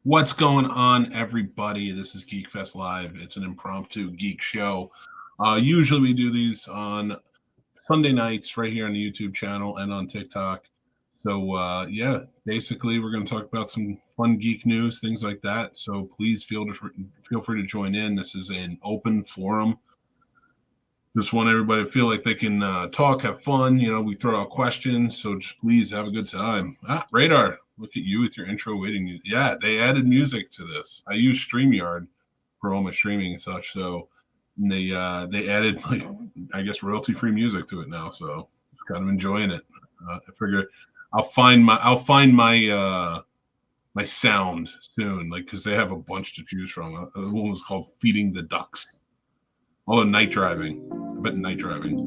What's going on, everybody? This is Geek Fest Live. It's an impromptu geek show. Usually we do these on Sunday nights right here on the YouTube channel and on TikTok. So, basically we're going to talk about some fun geek news, things like that. So please feel free to join in. This is an open forum. Just want everybody to feel like they can talk, have fun. We throw out questions. So just please have a good time. Radar. Look at you with your intro waiting. Yeah, they added music to this. I use StreamYard for all my streaming and such. So they added, I guess, royalty-free music to it now. So kind of enjoying it. I figure I'll find my sound soon, because they have a bunch to choose from. The one was called "Feeding the Ducks." Oh, night driving. I bet night driving.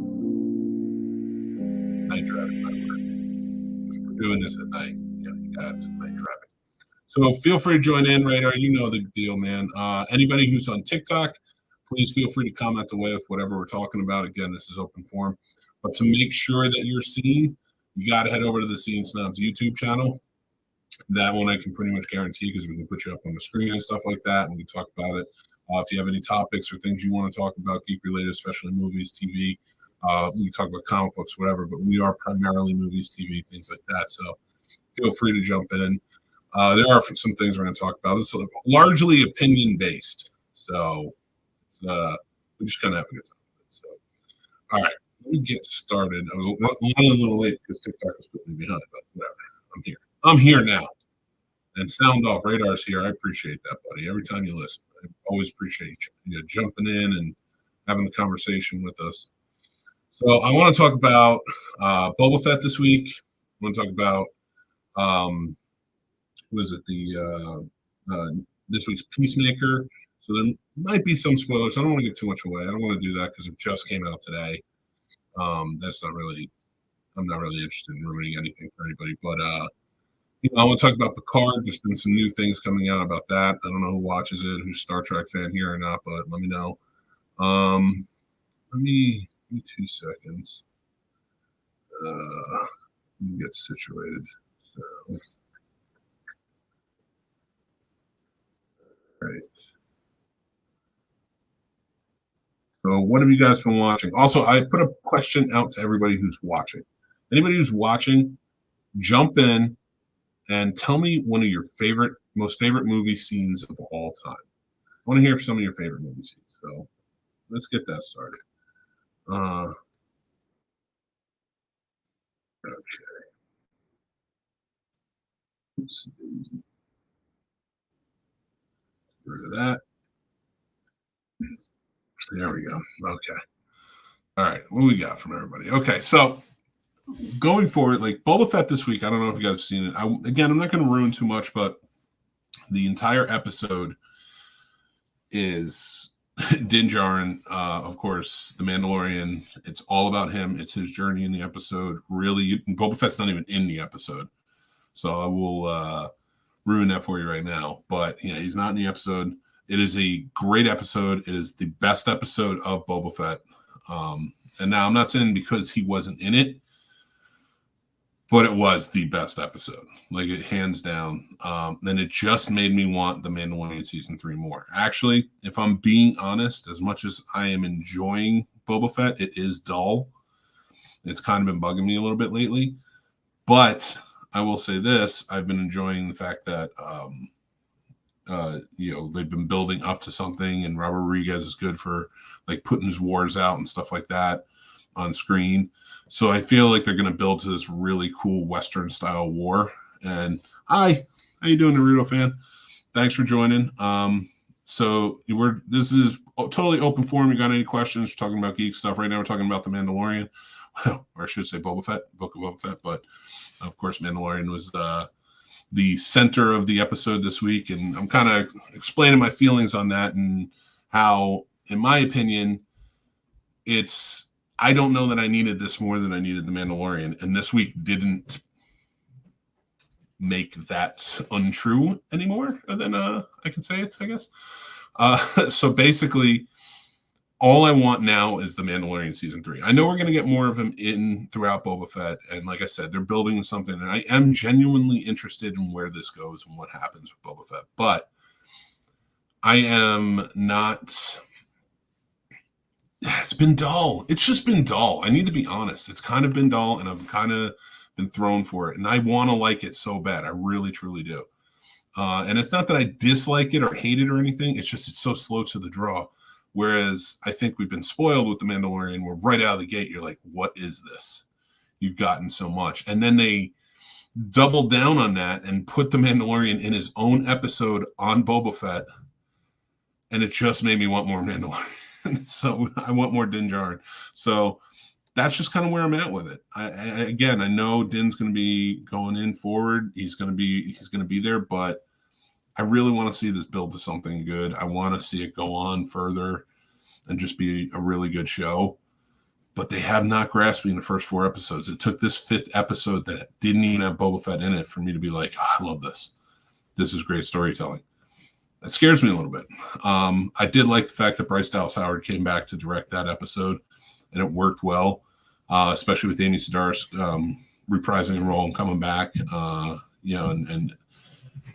We're doing this at night. Night driving. So feel free to join in, Radar. You know the deal, man. Anybody who's on TikTok, please feel free to comment away with whatever we're talking about. Again, this is open forum. But to make sure that you're seen, you got to head over to the Snobs YouTube channel. That one I can pretty much guarantee because we can put you up on the screen and stuff like that, and we can talk about it. If you have any topics or things you want to talk about, geek-related, especially movies, TV, we can talk about comic books, whatever, but we are primarily movies, TV, things like that. So feel free to jump in. There are some things we're going to talk about. It's largely opinion-based, so we just kind of have a good time with it. So, all right, let me get started. I was running a little late because TikTok was putting me behind, but whatever. I'm here now. And sound off. Radar's here. I appreciate that, buddy. Every time you listen, I always appreciate you jumping in and having a conversation with us. So I want to talk about Boba Fett this week. I want to talk about this week's Peacemaker. So there might be some spoilers. I don't want to give too much away. I don't want to do that because it just came out today. I'm not really interested in ruining anything for anybody. But I want to talk about Picard. There's been some new things coming out about that. I don't know who watches it, who's a Star Trek fan here or not, but let me know. Let me 2 seconds. Let me get situated. So, right. So what have you guys been watching? Also, I put a question out to everybody who's watching. Anybody who's watching, jump in and tell me one of your most favorite movie scenes of all time. I want to hear some of your favorite movie scenes. So let's get that started. Okay. Oops. Get rid of that. There we go. Okay. All right. What we got from everybody? Okay. So going forward, Boba Fett this week, I don't know if you guys have seen it. I'm not going to ruin too much, but the entire episode is Din Djarin, of course, the Mandalorian. It's all about him. It's his journey in the episode. Really, Boba Fett's not even in the episode, so I will ruin that for you right now. But yeah, he's not in the episode. It is a great episode. It is the best episode of Boba Fett. And now I'm not saying because he wasn't in it, but it was the best episode, hands down. And it just made me want the Mandalorian season 3 more. Actually, if I'm being honest, as much as I am enjoying Boba Fett, it is dull. It's kind of been bugging me a little bit lately. But I will say this: I've been enjoying the fact that they've been building up to something, and Robert Rodriguez is good for putting his wars out and stuff like that on screen. So I feel like they're going to build to this really cool Western style war. And hi, how you doing, Naruto fan? Thanks for joining. So this is totally open forum. You got any questions? We're talking about geek stuff right now. We're talking about the Mandalorian, or I should say Boba Fett, Book of Boba Fett. But of course, Mandalorian was the center of the episode this week, and I'm kind of explaining my feelings on that and how, in my opinion, I don't know that I needed this more than I needed the Mandalorian, and this week didn't make that untrue anymore. And then I can say it, I guess. So basically, all I want now is the Mandalorian season 3. I know we're going to get more of him in throughout Boba Fett. And like I said, they're building something. And I am genuinely interested in where this goes and what happens with Boba Fett. But I am not. It's been dull. It's just been dull. I need to be honest. It's kind of been dull, and I've kind of been thrown for it. And I want to like it so bad. I really, truly do. And it's not that I dislike it or hate it or anything. It's just it's so slow to the draw. Whereas I think we've been spoiled with The Mandalorian. We're right out of the gate. You're like, what is this? You've gotten so much. And then they doubled down on that and put The Mandalorian in his own episode on Boba Fett. And it just made me want more Mandalorian. So I want more Din Djarin. So that's just kind of where I'm at with it. Again, I know Din's going to be going in forward. He's going to be there, but I really want to see this build to something good. I want to see it go on further and just be a really good show. But they have not grasped me in the first 4 episodes. It took this 5th episode that didn't even have Boba Fett in it for me to be like, oh, I love this. This is great storytelling. That scares me a little bit. I did like the fact that Bryce Dallas Howard came back to direct that episode, and it worked well, especially with Amy Sedaris reprising a role and coming back, and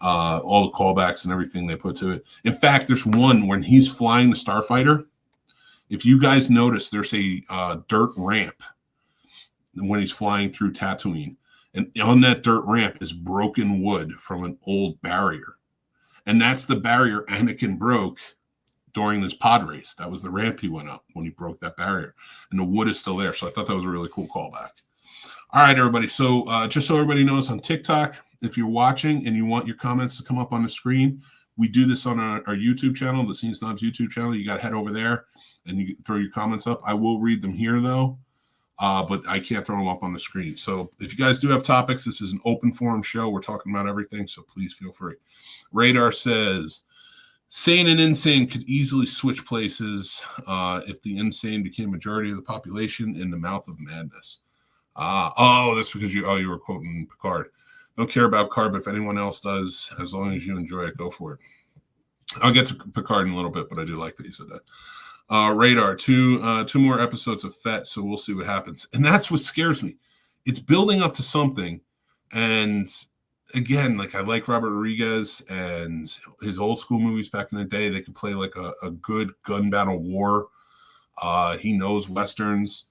all the callbacks and everything they put to it. In fact, there's one when he's flying the Starfighter. If you guys notice, there's a dirt ramp when he's flying through Tatooine, and on that dirt ramp is broken wood from an old barrier. And that's the barrier Anakin broke during this pod race. That was the ramp he went up when he broke that barrier. And the wood is still there. So I thought that was a really cool callback. All right, everybody. So just so everybody knows, on TikTok, if you're watching and you want your comments to come up on the screen, we do this on our YouTube channel, the Snobs YouTube channel. You got to head over there and you throw your comments up. I will read them here, though. But I can't throw them up on the screen. So if you guys do have topics, this is an open forum show. We're talking about everything, so please feel free. Radar says, sane and insane could easily switch places if the insane became majority of the population in the mouth of madness. That's because you were quoting Picard. Don't care about Picard, but if anyone else does, as long as you enjoy it, go for it. I'll get to Picard in a little bit, but I do like that you said that. Radar, two more episodes of Fett, so we'll see what happens. And that's what scares me. It's building up to something. And again, like I like Robert Rodriguez and his old school movies back in the day. They could play like a good gun battle war. He knows Westerns,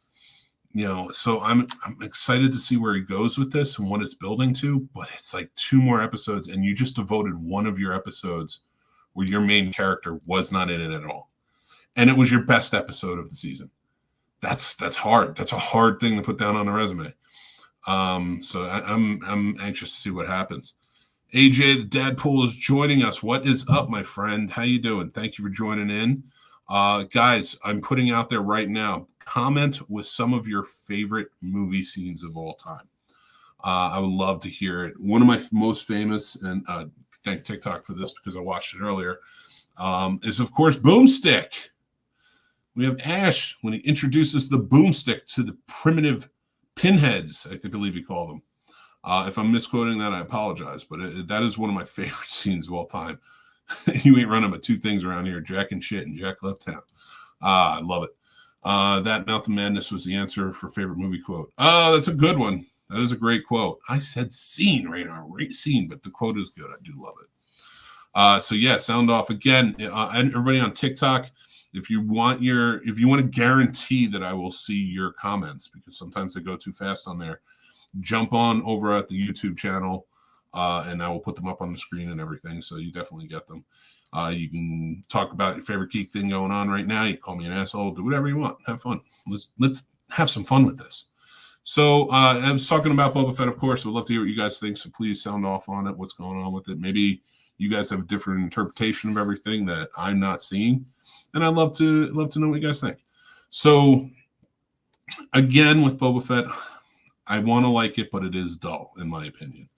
so I'm excited to see where he goes with this and what it's building to. But it's like 2 more episodes, and you just devoted one of your episodes where your main character was not in it at all. And it was your best episode of the season. That's hard. That's a hard thing to put down on a resume. So I'm anxious to see what happens. AJ, the Deadpool, is joining us. What is up, my friend? How you doing? Thank you for joining in. Guys, I'm putting out there right now, comment with some of your favorite movie scenes of all time. I would love to hear it. One of my most famous, and thank TikTok for this because I watched it earlier, is, of course, Boomstick. We have Ash when he introduces the boomstick to the primitive pinheads, I believe he called them. If I'm misquoting that, I apologize, but that is one of my favorite scenes of all time. You ain't running but 2 things around here, Jack and shit, and Jack left town. I love it. That Mouth of Madness was the answer for favorite movie quote. Oh, that's a good one. That is a great quote. I said scene, Radar, scene, but the quote is good. I do love it. So yeah, sound off again. Everybody on TikTok, if you want to guarantee that I will see your comments, because sometimes they go too fast on there, jump on over at the YouTube channel, and I will put them up on the screen and everything. So you definitely get them. You can talk about your favorite geek thing going on right now. You can call me an asshole, do whatever you want. Have fun. Let's have some fun with this. So I was talking about Boba Fett, of course. I'd love to hear what you guys think. So please sound off on it. What's going on with it? Maybe you guys have a different interpretation of everything that I'm not seeing, and I'd love to know what you guys think. So again, with Boba Fett, I want to like it, but it is dull in my opinion.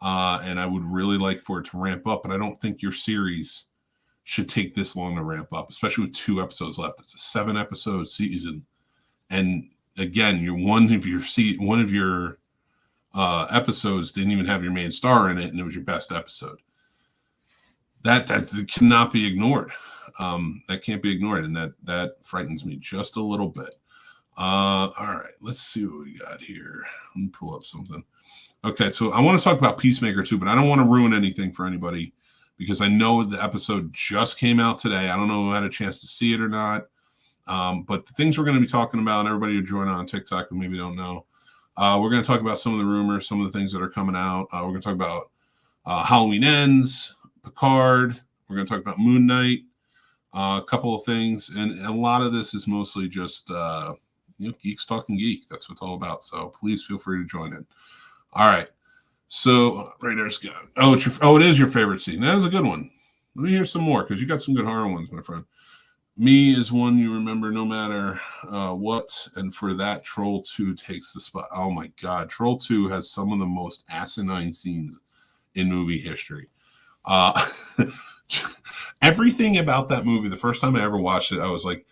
And I would really like for it to ramp up, but I don't think your series should take this long to ramp up, especially with 2 episodes left. It's a 7-episode season, and again, one of your episodes didn't even have your main star in it, and it was your best episode. That cannot be ignored. That can't be ignored, and that frightens me just a little bit. All right, let's see what we got here. Let me pull up something. Okay, so I want to talk about Peacemaker too, but I don't want to ruin anything for anybody because I know the episode just came out today. I don't know who had a chance to see it or not. But the things we're going to be talking about, and everybody who joined on TikTok who maybe don't know, we're going to talk about some of the rumors, some of the things that are coming out. We're going to talk about Halloween Ends, Picard. We're going to talk about Moon Knight, a couple of things. And a lot of this is mostly just, geeks talking geek. That's what it's all about. So please feel free to join in. All right. So Radar's good. It is your favorite scene. That was a good one. Let me hear some more because you got some good horror ones, my friend. Me is one you remember no matter what, and for that, Troll 2 takes the spot. Oh my God, Troll 2 has some of the most asinine scenes in movie history. Everything about that movie, the first time I ever watched it, I was like,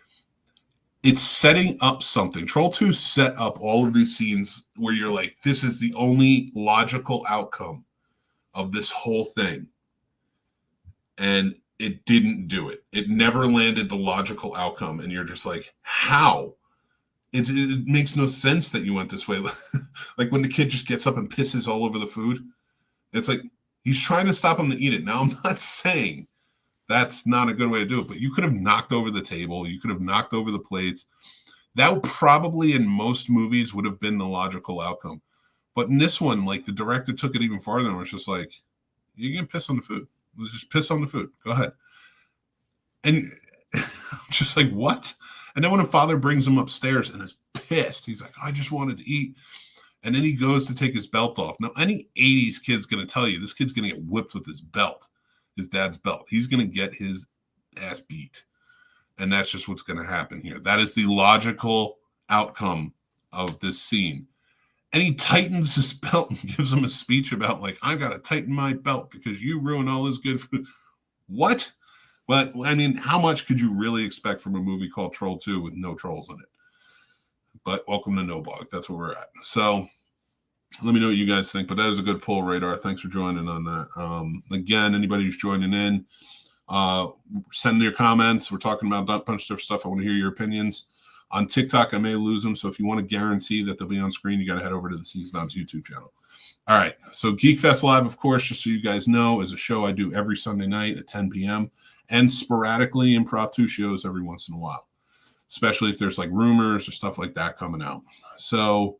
it's setting up something. Troll 2 set up all of these scenes where you're like, this is the only logical outcome of this whole thing. And it didn't do it. It never landed the logical outcome. And you're just like, how? It makes no sense that you went this way. Like when the kid just gets up and pisses all over the food. It's like, he's trying to stop him to eat it. Now, I'm not saying that's not a good way to do it, but you could have knocked over the table. You could have knocked over the plates. That would probably in most movies would have been the logical outcome. But in this one, like the director took it even farther and was just like, you can piss on the food. Just piss on the food. Go ahead. And I'm just like, what? And then when a father brings him upstairs and is pissed, he's like, I just wanted to eat. And then he goes to take his belt off. Now, any 80s kid's going to tell you this kid's going to get whipped with his belt, his dad's belt. He's going to get his ass beat. And that's just what's going to happen here. That is the logical outcome of this scene. And he tightens his belt and gives him a speech about, like, I got to tighten my belt because you ruined all this good food. What? But, I mean, how much could you really expect from a movie called Troll 2 with no trolls in it? But welcome to No Blog. That's where we're at. So let me know what you guys think. But that is a good poll, Radar. Thanks for joining on that. Again, anybody who's joining in, send your comments. We're talking about a bunch of different stuff. I want to hear your opinions. On TikTok, I may lose them. So if you want to guarantee that they'll be on screen, you got to head over to the Snobs YouTube channel. All right. So Geek Fest Live, of course, just so you guys know, is a show I do every Sunday night at 10 p.m. and sporadically impromptu shows every once in a while, especially if there's like rumors or stuff like that coming out. So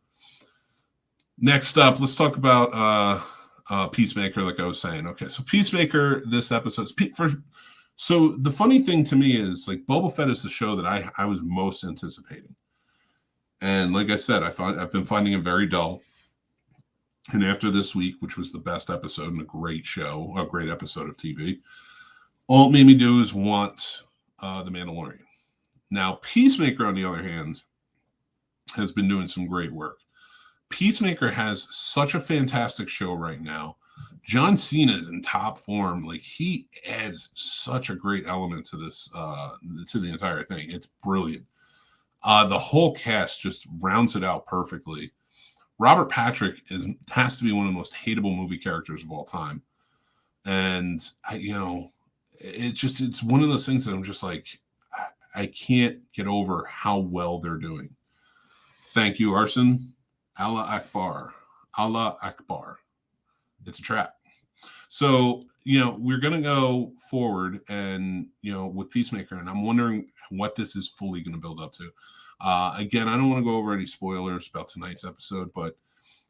next up, let's talk about Peacemaker, like I was saying. Okay. So Peacemaker, this episode, so the funny thing to me is like Boba Fett is the show that I was most anticipating. And like I said, I've been finding it very dull. And after this week, which was the best episode and a great show, a great episode of TV, all it made me do is want The Mandalorian. Now, Peacemaker, on the other hand, has been doing some great work. Peacemaker has such a fantastic show right now. John Cena is in top form. Like, he adds such a great element to this, to the entire thing. It's brilliant. The whole cast just rounds it out perfectly. Robert Patrick has to be one of the most hateable movie characters of all time. And, it's one of those things that I'm just like, I can't get over how well they're doing. Thank you, Arson. Allah Akbar. Allah Akbar. It's a trap. So, we're going to go forward and, with Peacemaker, and I'm wondering what this is fully going to build up to. Again, I don't want to go over any spoilers about tonight's episode, but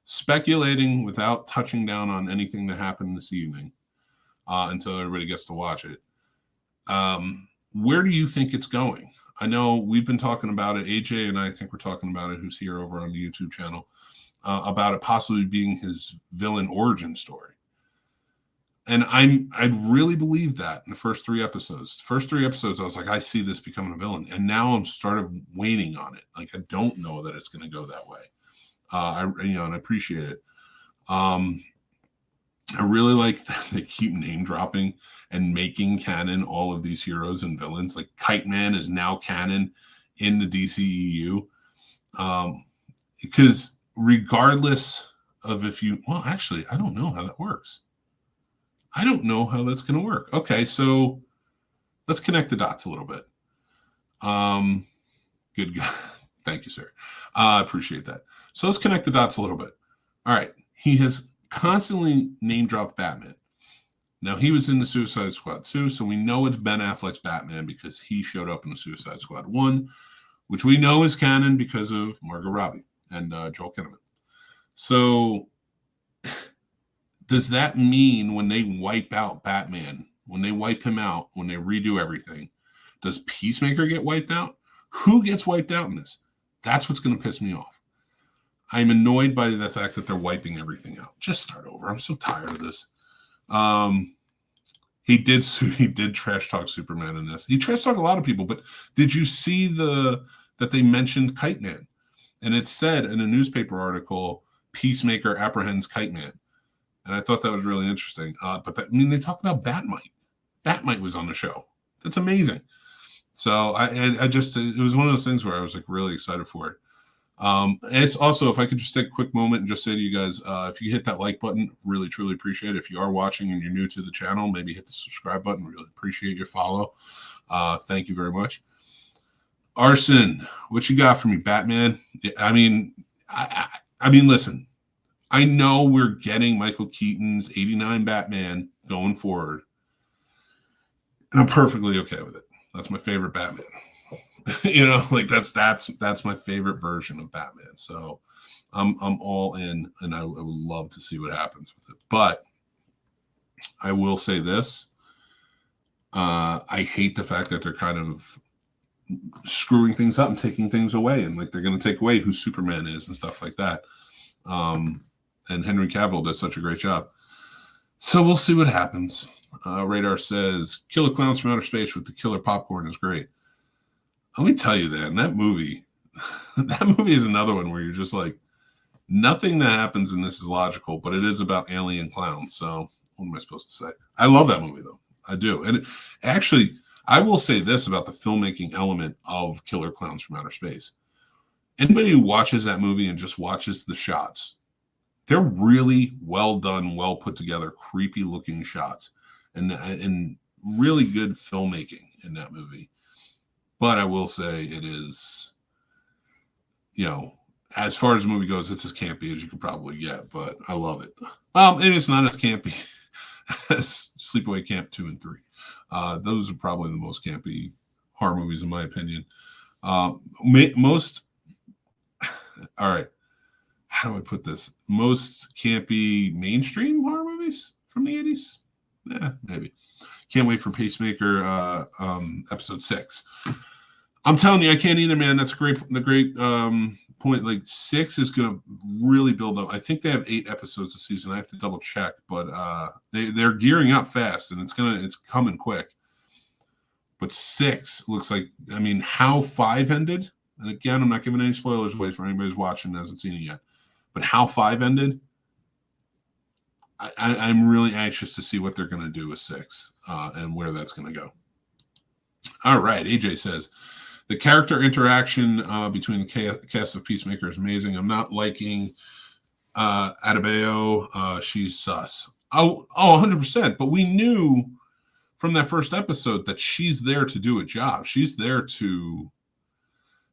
speculating without touching down on anything that happened this evening until everybody gets to watch it. Where do you think it's going? I know we've been talking about it. AJ and I think we're talking about it, who's here over on the YouTube channel, about it possibly being his villain origin story. And I really believe that in the first 3 episodes. First 3 episodes, I was like, I see this becoming a villain. And now I'm started waning on it. Like, I don't know that it's going to go that way. And I appreciate it. I really like that they keep name dropping and making canon all of these heroes and villains. Like Kite Man is now canon in the DCEU. Because regardless of actually, I don't know how that works. I don't know how that's going to work. Okay, so let's connect the dots a little bit. Good God. Thank you, sir. I appreciate that. So let's connect the dots a little bit. All right. He has constantly name dropped Batman. Now, he was in the Suicide Squad 2, so we know it's Ben Affleck's Batman because he showed up in the Suicide Squad 1, which we know is canon because of Margot Robbie and Joel Kinnaman. So does that mean when they wipe out Batman, when they wipe him out, when they redo everything, does Peacemaker get wiped out? Who gets wiped out in this? That's what's going to piss me off. I'm annoyed by the fact that they're wiping everything out. Just start over. I'm so tired of this. He did trash talk Superman in this. He trash talked a lot of people, but did you see that they mentioned Kite Man? And it said in a newspaper article, Peacemaker apprehends Kite Man. And I thought that was really interesting. They talked about Batmite. Batmite was on the show. That's amazing. So it was one of those things where I was like really excited for it. It's also, if I could just take a quick moment and just say to you guys, if you hit that like button, really, truly appreciate it. If you are watching and you're new to the channel, maybe hit the subscribe button. Really appreciate your follow. Thank you very much. Arson, what you got for me, Batman? I mean, listen, I know we're getting Michael Keaton's 89 Batman going forward, and I'm perfectly okay with it. That's my favorite Batman. That's my favorite version of Batman. So I'm all in, and I would love to see what happens with it. But I will say this: I hate the fact that they're kind of screwing things up and taking things away, and like they're going to take away who Superman is and stuff like that. And Henry Cavill does such a great job. So we'll see what happens. Radar says, Killer Clowns from Outer Space with the killer popcorn is great. Let me tell you that movie is another one where you're just like, nothing that happens in this is logical, but it is about alien clowns. So what am I supposed to say? I love that movie, though. I do. And actually, I will say this about the filmmaking element of Killer Clowns from Outer Space. Anybody who watches that movie and just watches the shots, they're really well done, well put together, creepy looking shots and really good filmmaking in that movie. But I will say it is, as far as the movie goes, it's as campy as you could probably get, but I love it. Well, maybe it's not as campy as Sleepaway Camp 2 and 3. Those are probably the most campy horror movies, in my opinion. All right. How do I put this? Most campy mainstream horror movies from the 80s? Yeah, maybe. Can't wait for Pacemaker episode 6. I'm telling you, I can't either, man. That's the great point. Like 6 is going to really build up. I think they have 8 episodes this season. I have to double check, but they're gearing up fast, and it's coming quick. But 6 looks like, how 5 ended. And again, I'm not giving any spoilers away for anybody who's watching and hasn't seen it yet. But how 5 ended, I'm really anxious to see what they're going to do with 6 and where that's going to go. All right. AJ says, the character interaction between the cast of Peacemaker is amazing. I'm not liking Adebayo. She's sus. Oh, 100%. But we knew from that first episode that she's there to do a job. She's there to,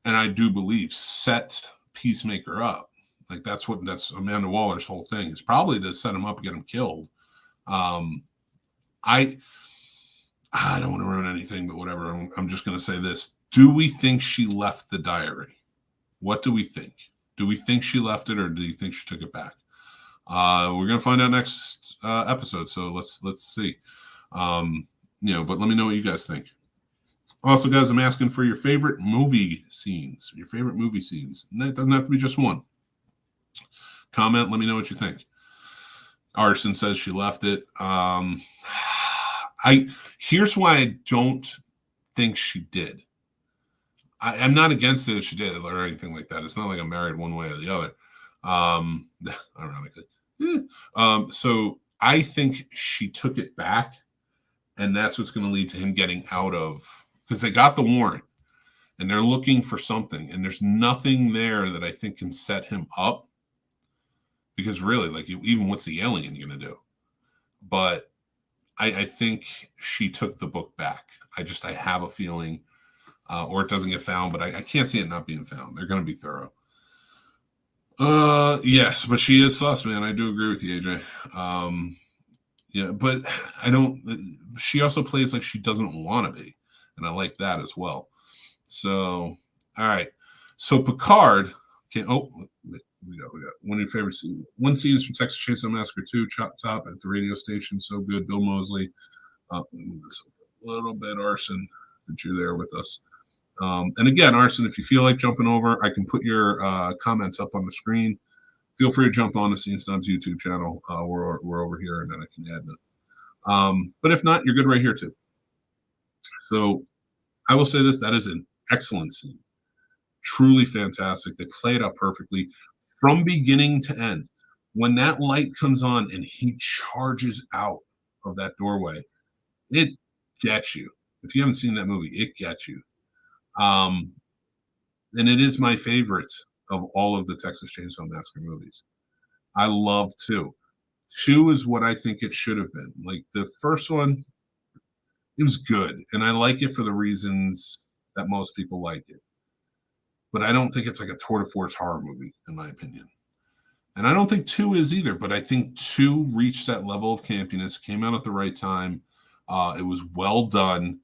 and I do believe, set Peacemaker up. Like that's Amanda Waller's whole thing, is probably to set him up and get him killed. I don't want to ruin anything, but whatever. I'm just going to say this. Do we think she left the diary? What do we think? Do we think she left it, or do you think she took it back? We're going to find out next episode. So let's see. But let me know what you guys think. Also, guys, I'm asking for your favorite movie scenes. And that doesn't have to be just one. Comment. Let me know what you think. Arson says she left it. Here's why I don't think she did. I'm not against it if she did or anything like that. It's not like I'm married one way or the other. Ironically. So I think she took it back, and that's what's going to lead to him getting out of, because they got the warrant and they're looking for something, and there's nothing there that I think can set him up. Because really, like, even what's the alien going to do? But I think she took the book back. I have a feeling, or it doesn't get found, but I can't see it not being found. They're going to be thorough. Yes, but she is sus, man. I do agree with you, AJ. Yeah, but I don't. She also plays like she doesn't want to be, and I like that as well. So, all right. So Picard. We got one of your favorite scenes. One scene is from Texas Chainsaw Massacre 2, Chop Top at the radio station. So good. Bill Moseley. Move this a little bit, Arson, that you're there with us. And again, Arson, if you feel like jumping over, I can put your comments up on the screen. Feel free to jump on the Scene Snobs YouTube channel. We're over here, and then I can add them. But if not, you're good right here too. So I will say this: that is an excellent scene. Truly fantastic. They play it out perfectly from beginning to end. When that light comes on and he charges out of that doorway, it gets you. If you haven't seen that movie, it gets you. And it is my favorite of all of the Texas Chainsaw Massacre movies. I love 2. 2 is what I think it should have been. Like the first one, it was good, and I like it for the reasons that most people like it. But I don't think it's like a tour de force horror movie, in my opinion. And I don't think 2 is either, but I think 2 reached that level of campiness, came out at the right time. It was well done.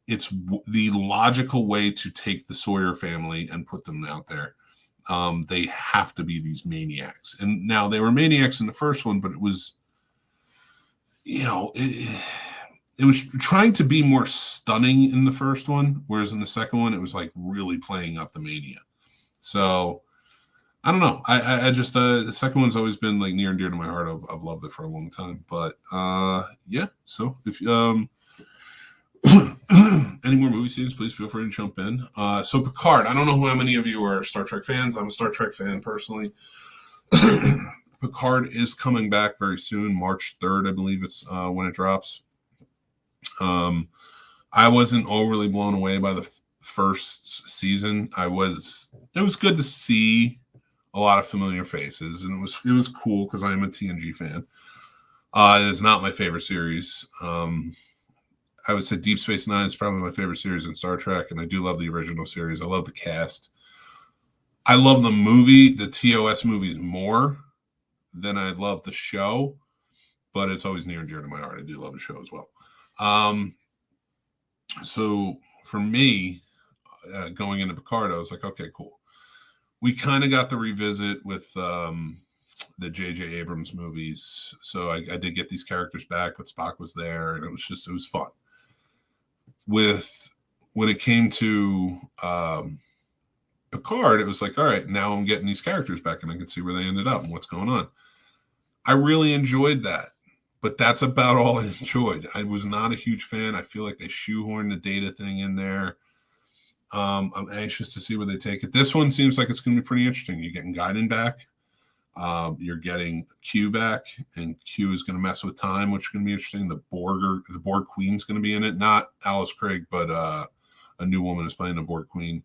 It's the logical way to take the Sawyer family and put them out there. They have to be these maniacs. And now they were maniacs in the first one, but it was, it was trying to be more stunning in the first one, whereas in the second one, it was like really playing up the mania. So I don't know. I just the second one's always been like near and dear to my heart. I've loved it for a long time. But yeah. So if any more movie scenes, please feel free to jump in. So Picard. I don't know how many of you are Star Trek fans. I'm a Star Trek fan personally. Picard is coming back very soon, March 3rd, I believe it's when it drops. I wasn't overly blown away by the first season. It was good to see a lot of familiar faces, and it was cool because I am a TNG fan. It is not my favorite series. I would say Deep Space Nine is probably my favorite series in Star Trek, and I do love the original series. I love the cast. I love the movie, the TOS movies more than I love the show, but it's always near and dear to my heart. I do love the show as well. So for me, going into Picard, I was like, okay, cool. We kind of got the revisit with the J.J. Abrams movies. So I did get these characters back, but Spock was there, and it was fun. When it came to Picard, it was like, all right, now I'm getting these characters back, and I can see where they ended up and what's going on. I really enjoyed that. But that's about all I enjoyed. I was not a huge fan. I feel like they shoehorned the data thing in there. I'm anxious to see where they take it. This one seems like it's going to be pretty interesting. You're getting Gaiden back. You're getting Q back, and Q is going to mess with time, which is going to be interesting. The Borg Queen's going to be in it. Not Alice Craig, but a new woman is playing the Borg Queen.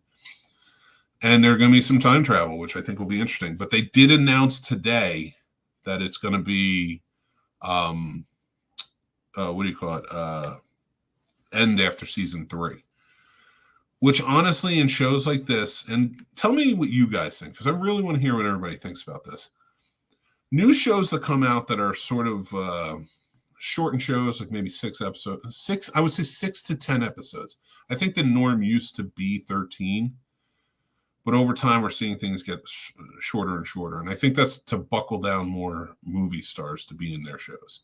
And there's going to be some time travel, which I think will be interesting. But they did announce today that it's going to be what do you call it? End after season 3. Which honestly, in shows like this, and tell me what you guys think, because I really want to hear what everybody thinks about this. New shows that come out that are sort of shortened shows, like maybe 6 episodes, I would say 6 to 10 episodes. I think the norm used to be 13. But over time, we're seeing things get shorter and shorter. And I think that's to buckle down more movie stars to be in their shows.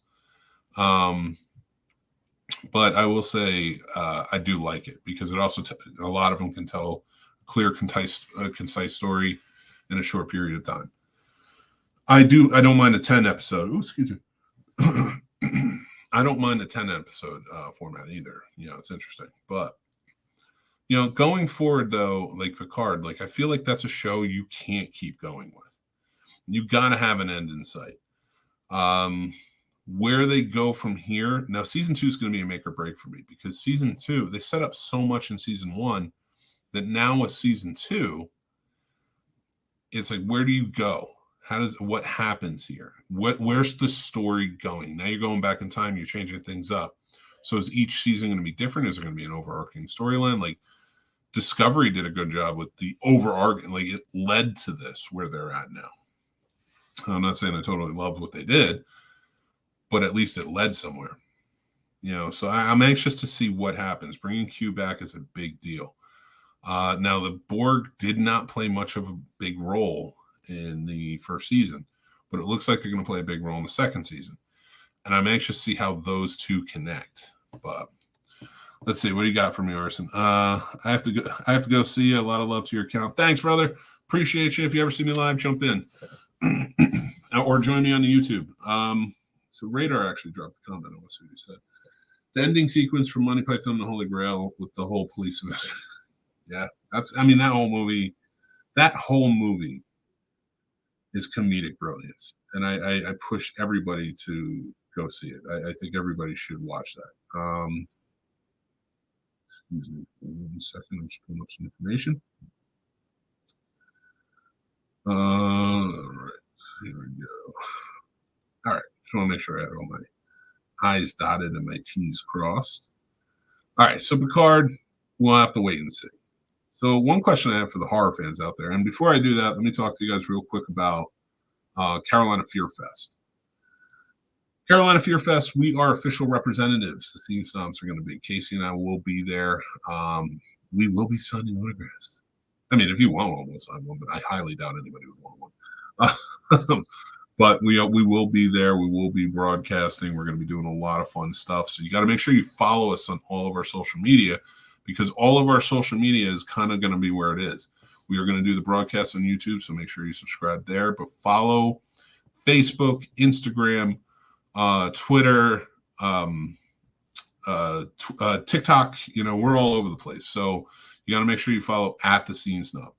But I will say I do like it because it also, a lot of them can tell a clear, concise story in a short period of time. I don't mind a 10 episode. Ooh, excuse me. I don't mind a 10 episode format either. It's interesting. But going forward, though, like Picard, like I feel like that's a show you can't keep going with. You got to have an end in sight. Where they go from here, now season 2 is going to be a make or break for me because season 2, they set up so much in season 1 that now with season 2, it's like, where do you go? what happens here? Where's the story going? Now you're going back in time, you're changing things up. So is each season going to be different? Is there going to be an overarching storyline? Like Discovery did a good job with the overarching, like it led to this where they're at now. I'm not saying I totally loved what they did, but at least it led somewhere. So I'm anxious to see what happens. Bringing Q back is a big deal. Now, the Borg did not play much of a big role in the first season, but it looks like they're going to play a big role in the second season. And I'm anxious to see how those two connect. But let's see, what do you got for me, Arson? I have to go see you. A lot of love to your account. Thanks, brother. Appreciate you. If you ever see me live, jump in or join me on the YouTube. So Radar actually dropped a comment on what he said. The ending sequence from Monty Python and the Holy Grail with the whole police mission. Yeah, that whole movie is comedic brilliance. And I push everybody to go see it. I think everybody should watch that. Excuse me for 1 second. I'm just pulling up some information. All right, here we go. All right, just want to make sure I had all my I's dotted and my T's crossed. All right, so Picard, we'll have to wait and see. So one question I have for the horror fans out there, and before I do that, let me talk to you guys real quick about Carolina Fear Fest. Carolina Fear Fest, we are official representatives. The Scene Snobs are going to be. Casey and I will be there. We will be signing autographs. I mean, if you want one, we'll sign one, but I highly doubt anybody would want one. But we will be there. We will be broadcasting. We're going to be doing a lot of fun stuff. So you got to make sure you follow us on all of our social media, because all of our social media is kind of going to be where it is. We are going to do the broadcast on YouTube, so make sure you subscribe there. But follow Facebook, Instagram, Twitter, TikTok. We're all over the place. So you got to make sure you follow at the Scene Snob.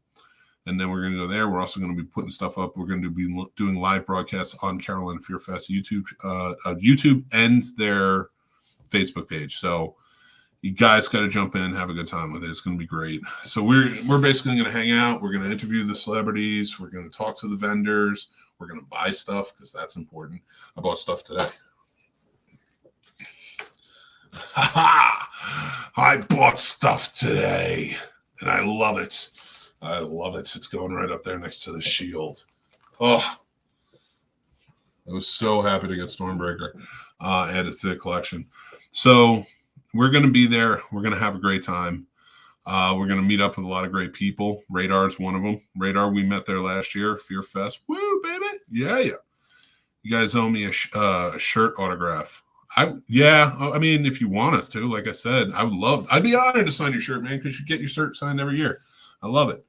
And then we're going to go there. We're also going to be putting stuff up. We're going to be doing live broadcasts on Carolina Fear Fest YouTube and their Facebook page. So you guys got to jump in, have a good time with it. It's going to be great. So we're basically going to hang out. We're going to interview the celebrities. We're going to talk to the vendors. We're going to buy stuff because that's important. I bought stuff today. I bought stuff today, and I love it. I love it. It's going right up there next to the shield. Oh, I was so happy to get Stormbreaker added to the collection. So we're going to be there. We're going to have a great time. We're going to meet up with a lot of great people. Radar's one of them. Radar, we met there last year. Fear Fest. Woo, baby. Yeah. You guys owe me a shirt autograph. I mean, if you want us to, like I said, I'd be honored to sign your shirt, man, because you get your shirt signed every year. I love it.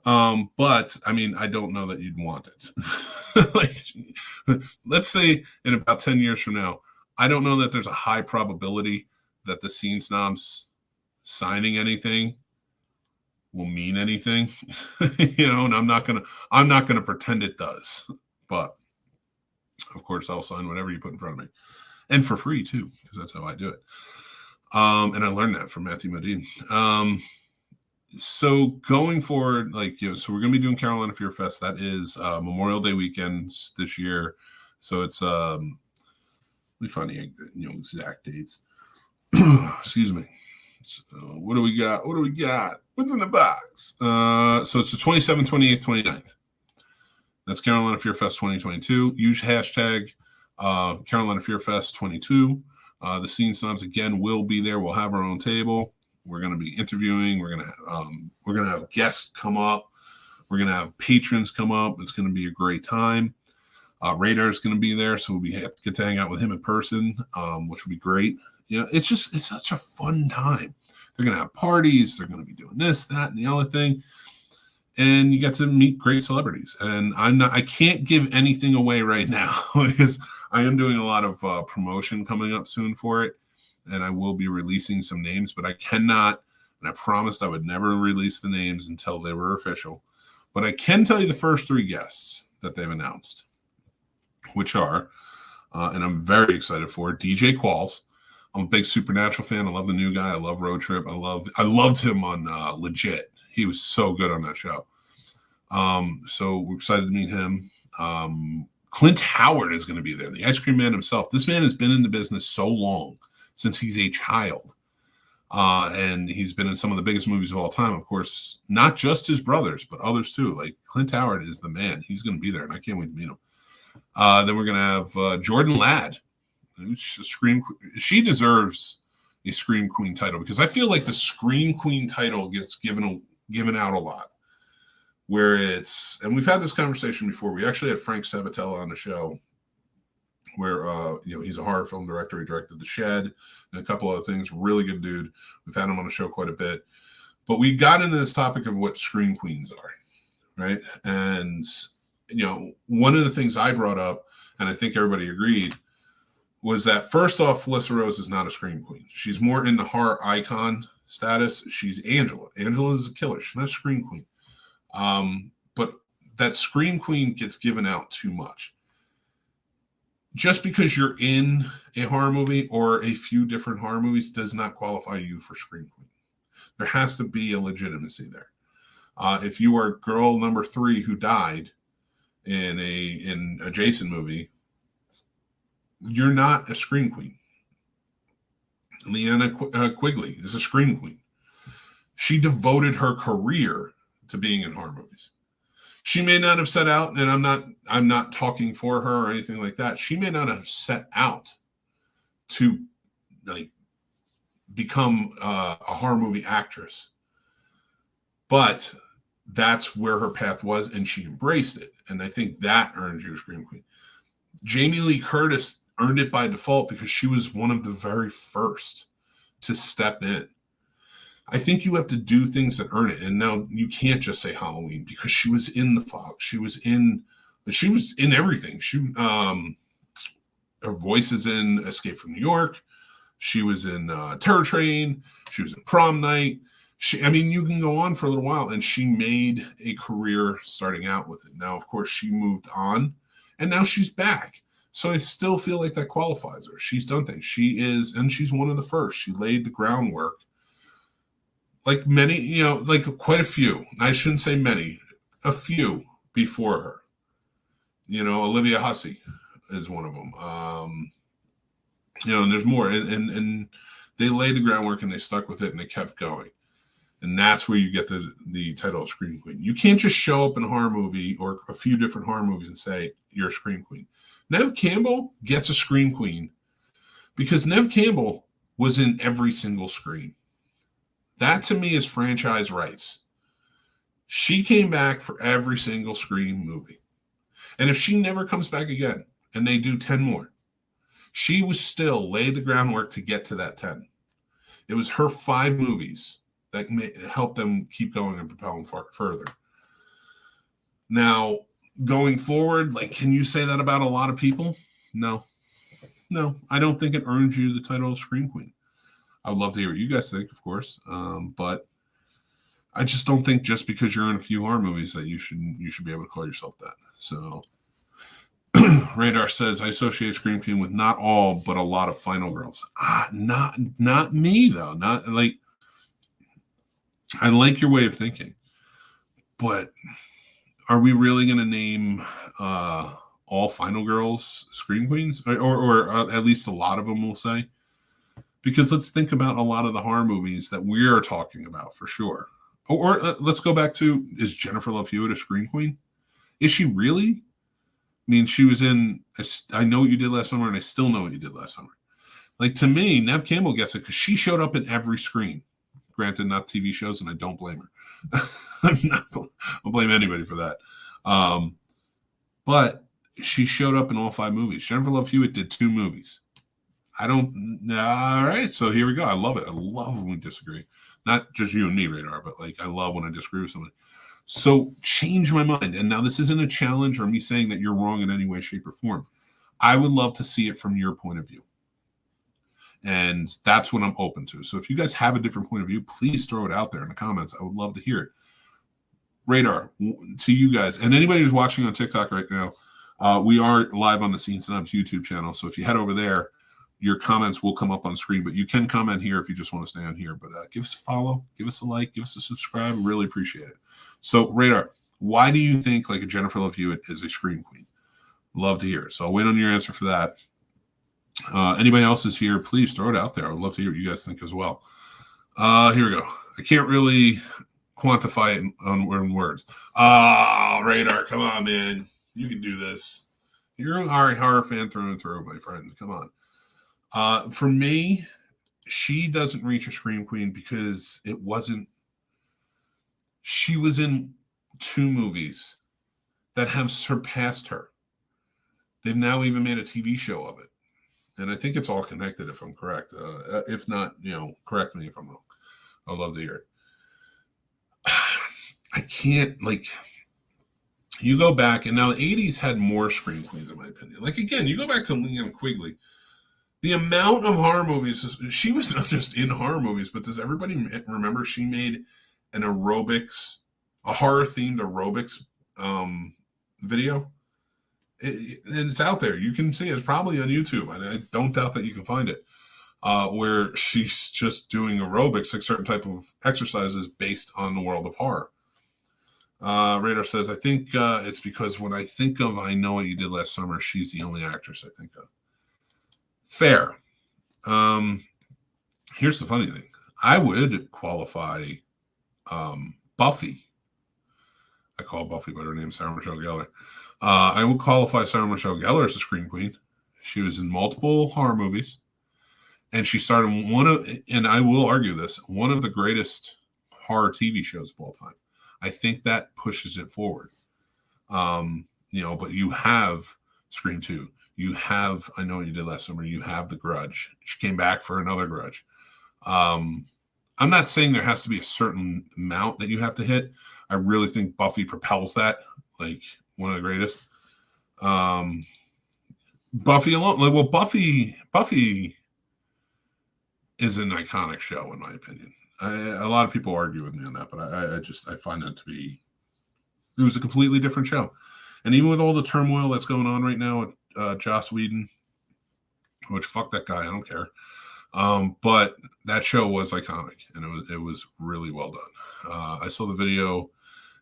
But I mean, I don't know that you'd want it. Let's say in about 10 years from now, I don't know that there's a high probability that the Scene Snobs signing anything will mean anything, and I'm not gonna pretend it does. But of course, I'll sign whatever you put in front of me, and for free too, because that's how I do it. And I learned that from Matthew Modine. So going forward, so we're going to be doing Carolina Fear Fest. That is Memorial Day weekend this year. So it's, let me find the exact dates. Excuse me. So what do we got? What's in the box? So it's the 27th, 28th, 29th. That's Carolina Fear Fest 2022. Use hashtag Carolina Fear Fest 22. The Scene Snobs again will be there. We'll have our own table. We're going to be interviewing. We're going to have guests come up. We're going to have patrons come up. It's going to be a great time. Radar is going to be there, so we'll get to hang out with him in person, which will be great. It's such a fun time. They're going to have parties. They're going to be doing this, that, and the other thing. And you get to meet great celebrities. And I can't give anything away right now because I am doing a lot of promotion coming up soon for it. And I will be releasing some names, but I cannot, and I promised I would never release the names until they were official. But I can tell you the first 3 guests that they've announced, which are, and I'm very excited for, DJ Qualls. I'm a big Supernatural fan. I love the new guy. I love Road Trip. I loved him on Legit. He was so good on that show. So we're excited to meet him. Clint Howard is going to be there, the ice cream man himself. This man has been in the business so long, since he's a child. And he's been in some of the biggest movies of all time. Of course, not just his brothers, but others too. Like Clint Howard is the man. He's going to be there, and I can't wait to meet him. Then we're going to have Jordan Ladd, who's a Scream. She deserves a Scream Queen title, because I feel like the Scream Queen title gets given out a lot. Where it's, and we've had this conversation before. We actually had Frank Sabatella on the show, where he's a horror film director. He directed The Shed and a couple other things. Really good dude. We've had him on the show quite a bit. But we got into this topic of what Scream Queens are, right? And one of the things I brought up, and I think everybody agreed, was that first off, Felissa Rose is not a Scream Queen. She's more in the horror icon status. She's Angela. Angela is a killer. She's not a Scream Queen. But that Scream Queen gets given out too much. Just because you're in a horror movie or a few different horror movies does not qualify you for Scream Queen. There has to be a legitimacy there. If you are girl number 3 who died in a Jason movie, you're not a Scream Queen. Leanna Quigley is a Scream Queen. She devoted her career to being in horror movies. She may not have set out, and I'm not talking for her or anything like that. She may not have set out to become a horror movie actress, but that's where her path was, and she embraced it. And I think that earned you a Scream Queen. Jamie Lee Curtis earned it by default because she was one of the very first to step in. I think you have to do things that earn it. And now you can't just say Halloween, because she was in The Fog. She was in everything. Her voice is in Escape from New York. She was in Terror Train. She was in Prom Night. You can go on for a little while, and she made a career starting out with it. Now, of course, she moved on, and now she's back. So I still feel like that qualifies her. She's done things. She's one of the first. She laid the groundwork. Like many, quite a few. I shouldn't say many, a few before her. Olivia Hussey is one of them. And there's more. And they laid the groundwork, and they stuck with it, and they kept going. And that's where you get the title of Scream Queen. You can't just show up in a horror movie or a few different horror movies and say you're a Scream Queen. Neve Campbell gets a Scream Queen because Neve Campbell was in every single Scream. That to me is franchise rights. She came back for every single Scream movie. And if she never comes back again and they do 10 more, she was still laid the groundwork to get to that 10. It was her 5 movies that helped them keep going and propel them further. Now, going forward, can you say that about a lot of people? No, I don't think it earns you the title of Scream Queen. I would love to hear what you guys think, of course. But I just don't think just because you're in a few horror movies that you should be able to call yourself that. So Radar says, I associate Scream Queen with not all, but a lot of final girls. Not me, though. Not like, I like your way of thinking. But are we really going to name all final girls Scream Queens? Or at least a lot of them will say? Because let's think about a lot of the horror movies that we're talking about for sure. Or let's go back to, is Jennifer Love Hewitt a Scream Queen? Is she really? She was in I Know What You Did Last Summer, and I Still Know What You Did Last Summer. To me, Neve Campbell gets it because she showed up in every Scream. Granted, not TV shows, and I don't blame her. I don't blame anybody for that. But she showed up in all 5 movies. Jennifer Love Hewitt did 2 movies. All right, so here we go. I love it. I love when we disagree. Not just you and me, Radar, but I love when I disagree with somebody. So change my mind. And now this isn't a challenge or me saying that you're wrong in any way, shape, or form. I would love to see it from your point of view. And that's what I'm open to. So if you guys have a different point of view, please throw it out there in the comments. I would love to hear it. Radar, to you guys, and anybody who's watching on TikTok right now, we are live on the Snobs YouTube channel. So if you head over there, your comments will come up on screen, but you can comment here if you just want to stay on here. But give us a follow, give us a like, give us a subscribe. Really appreciate it. So, Radar, Why do you think like a Jennifer Love Hewitt is a scream queen? Love to hear it. So I'll wait on your answer for that. Anybody else is here, please throw it out there. I would love to hear what you guys think as well. Here we go. I can't really quantify it in words. Radar, come on, man. You can do this. You're a horror fan through and through, my friend. Come on. For me, she doesn't reach a scream queen because it wasn't. She was in 2 movies that have surpassed her. They've now even made a TV show of it. And I think it's all connected, if I'm correct. If not, correct me if I'm wrong. I'd love to hear it. I can't, you go back, and now the 80s had more scream queens, in my opinion. Like, again, you go back to Liam Quigley. The amount of horror movies, she was not just in horror movies, but does everybody remember she made an aerobics, a horror-themed aerobics video? And it's out there. You can see it. It's probably on YouTube. I don't doubt that you can find it. Where she's just doing aerobics, like certain type of exercises based on the world of horror. Radar says, I think it's because when I think of I Know What You Did Last Summer, she's the only actress I think of. Fair. Here's the funny thing. I would qualify Buffy. I call Buffy, but her name's Sarah Michelle Gellar. I would qualify Sarah Michelle Gellar as a scream queen. She was in multiple horror movies. And she started and I will argue this, one of the greatest horror TV shows of all time. I think that pushes it forward. But you have Scream 2. You have I Know What You Did Last Summer. You have The Grudge. She came back for another Grudge. I'm not saying there has to be a certain amount that you have to hit. I really think Buffy propels that, like one of the greatest. Buffy alone, Buffy is an iconic show in my opinion. A lot of people argue with me on that, but I find that to be, it was a completely different show. And even with all the turmoil that's going on right now with Joss Whedon, which fuck that guy, I don't care. But that show was iconic and it was really well done. I saw the video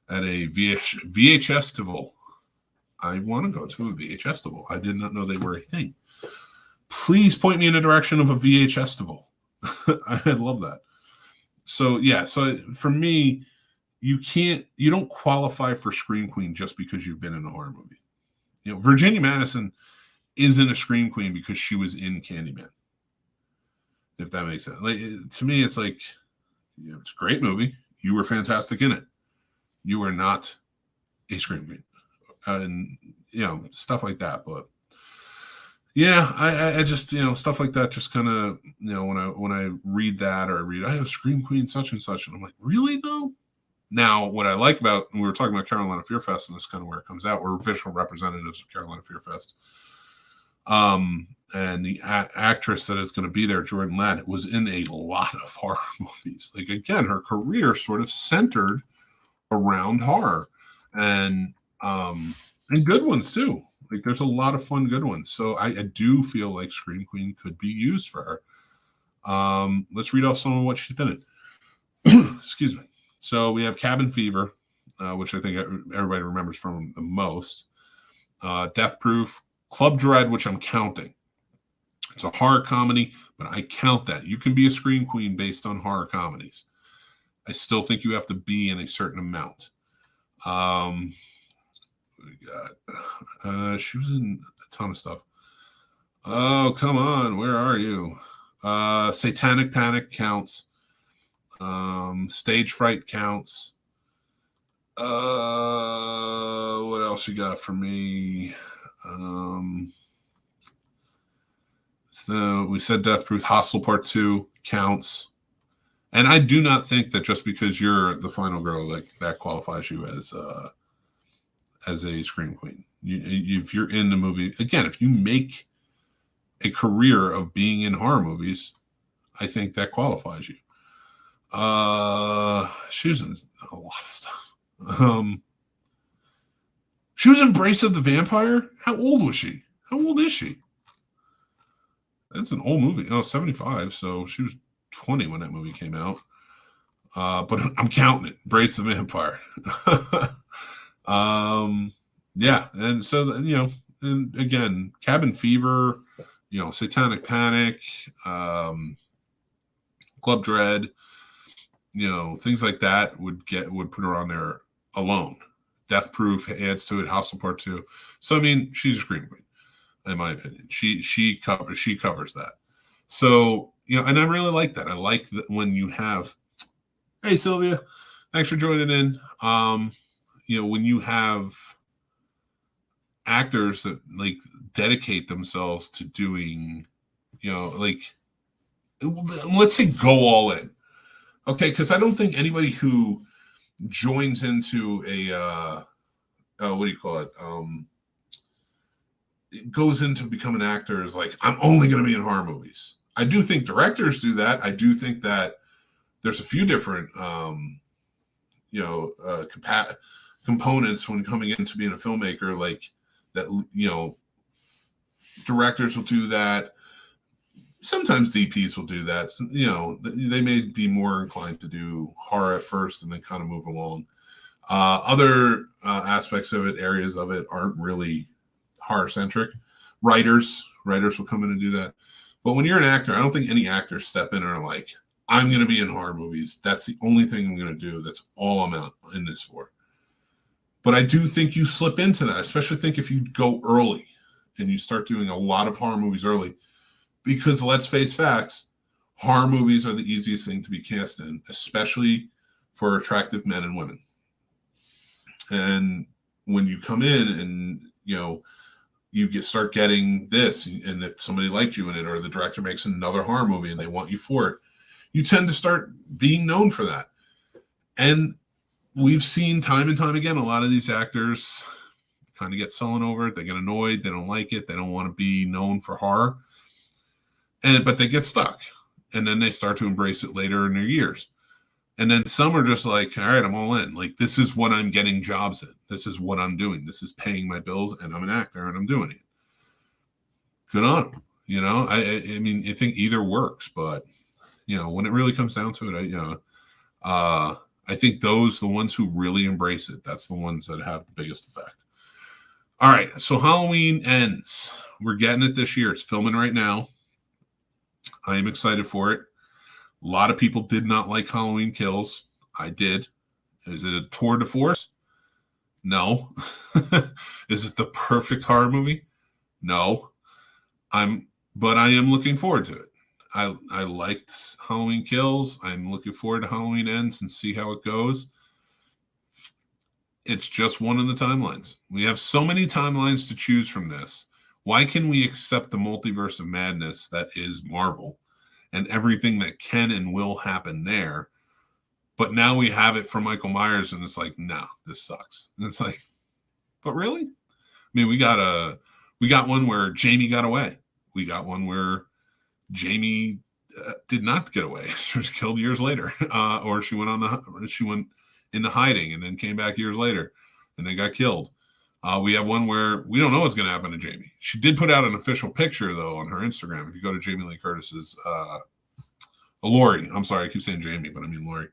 at a VHS-tival. I want to go to a VHS-tival. I did not know they were a thing. Please point me in the direction of a VHS-tival. I love that. So yeah, so for me, you don't qualify for Scream Queen just because you've been in a horror movie. Virginia Madison isn't a Scream Queen because she was in Candyman. If that makes sense. To me, it's like, it's a great movie. You were fantastic in it. You were not a Scream Queen. And, stuff like that. But yeah, I just, stuff like that just kind of, when I read that or I read, I have Scream Queen such and such. And I'm like, really though? Now, what I like about, and we were talking about Carolina Fear Fest, and this is kind of where it comes out. We're official representatives of Carolina Fear Fest. And the actress that is going to be there, Jordan Ladd, was in a lot of horror movies. Like, again, her career sort of centered around horror and good ones too. Like, there's a lot of fun, good ones. So I do feel like Scream Queen could be used for her. Let's read off some of what she's been in. Excuse me. So we have Cabin Fever, which I think everybody remembers from the most. Death Proof, Club Dread, which I'm counting. It's a horror comedy, but I count that. You can be a Scream Queen based on horror comedies. I still think you have to be in a certain amount. What do we got? She was in a ton of stuff. Oh, come on. Where are you? Satanic Panic counts. Stage Fright counts. What else you got for me? So we said Death Proof. Hostel Part 2 counts. And I do not think that just because you're the final girl, like, that qualifies you as a Scream Queen. If you're in the movie, again, if you make a career of being in horror movies, I think that qualifies you. She was in a lot of stuff. She was in Embrace of the Vampire. How old was she? How old is she? That's an old movie. Oh, 75. So she was 20 when that movie came out. But I'm counting it. Embrace the Vampire. Yeah, and so and again, Cabin Fever, Satanic Panic, Club Dread, things like that would put her on there alone. Death Proof adds to it. Hostile Part 2. So I mean, she's a scream queen, in my opinion. She covers that. So and I really like that. I like that when you have, hey Sylvia, thanks for joining in. When you have actors that like dedicate themselves to doing, like, let's say go all in. Okay, because I don't think anybody who joins into a what do you call it? Goes into become an actor is like, I'm only going to be in horror movies. I do think directors do that. I do think that there's a few different components when coming into being a filmmaker, like that. Directors will do that. Sometimes DPs will do that. They may be more inclined to do horror at first and then kind of move along. Other aspects of it, areas of it, aren't really horror centric. Writers will come in and do that. But when you're an actor, I don't think any actors step in and are like, I'm going to be in horror movies. That's the only thing I'm going to do. That's all I'm out in this for. But I do think you slip into that, especially think if you go early and you start doing a lot of horror movies early. Because let's face facts, horror movies are the easiest thing to be cast in, especially for attractive men and women. And when you come in and, you start getting this, and if somebody liked you in it, or the director makes another horror movie and they want you for it, you tend to start being known for that. And we've seen time and time again, a lot of these actors kind of get sullen over it. They get annoyed. They don't like it. They don't want to be known for horror. But they get stuck, and then they start to embrace it later in their years. And then some are just like, all right, I'm all in. Like, this is what I'm getting jobs in. This is what I'm doing. This is paying my bills, and I'm an actor, and I'm doing it. Good on them. I mean, I think either works, but when it really comes down to it, I think the ones who really embrace it, that's the ones that have the biggest effect. All right, so Halloween ends. We're getting it this year. It's filming right now. I am excited for it. A lot of people did not like Halloween Kills. I did. Is it a tour de force? No. Is it the perfect horror movie? No. But I am looking forward to it. I liked Halloween Kills. I'm looking forward to Halloween Ends and see how it goes. It's just one of the timelines. We have so many timelines to choose from this. Why can we accept the multiverse of madness that is Marvel and everything that can and will happen there? But now we have it for Michael Myers, and it's like, no, this sucks. And it's like, but really? I mean, we got one where Jamie got away. We got one where Jamie did not get away. She was killed years later, or she went into hiding and then came back years later, and then got killed. We have one where we don't know what's going to happen to Jamie. She did put out an official picture, though, on her Instagram. If you go to Jamie Lee Curtis's, Lori, I'm sorry, I keep saying Jamie, but I mean Lori.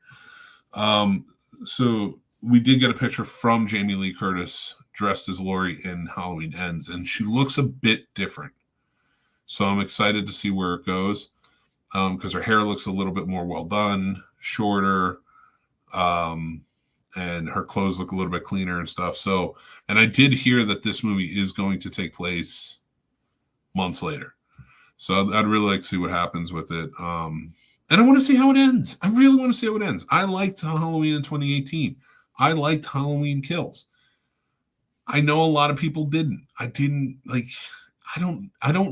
So we did get a picture from Jamie Lee Curtis dressed as Lori in Halloween Ends, and she looks a bit different. So I'm excited to see where it goes, because her hair looks a little bit more well done, shorter, and her clothes look a little bit cleaner and stuff. So, and I did hear that this movie is going to take place months later. So I'd really like to see what happens with it. And I want to see how it ends. I really want to see how it ends. I liked Halloween in 2018. I liked Halloween Kills. I know a lot of people didn't. I don't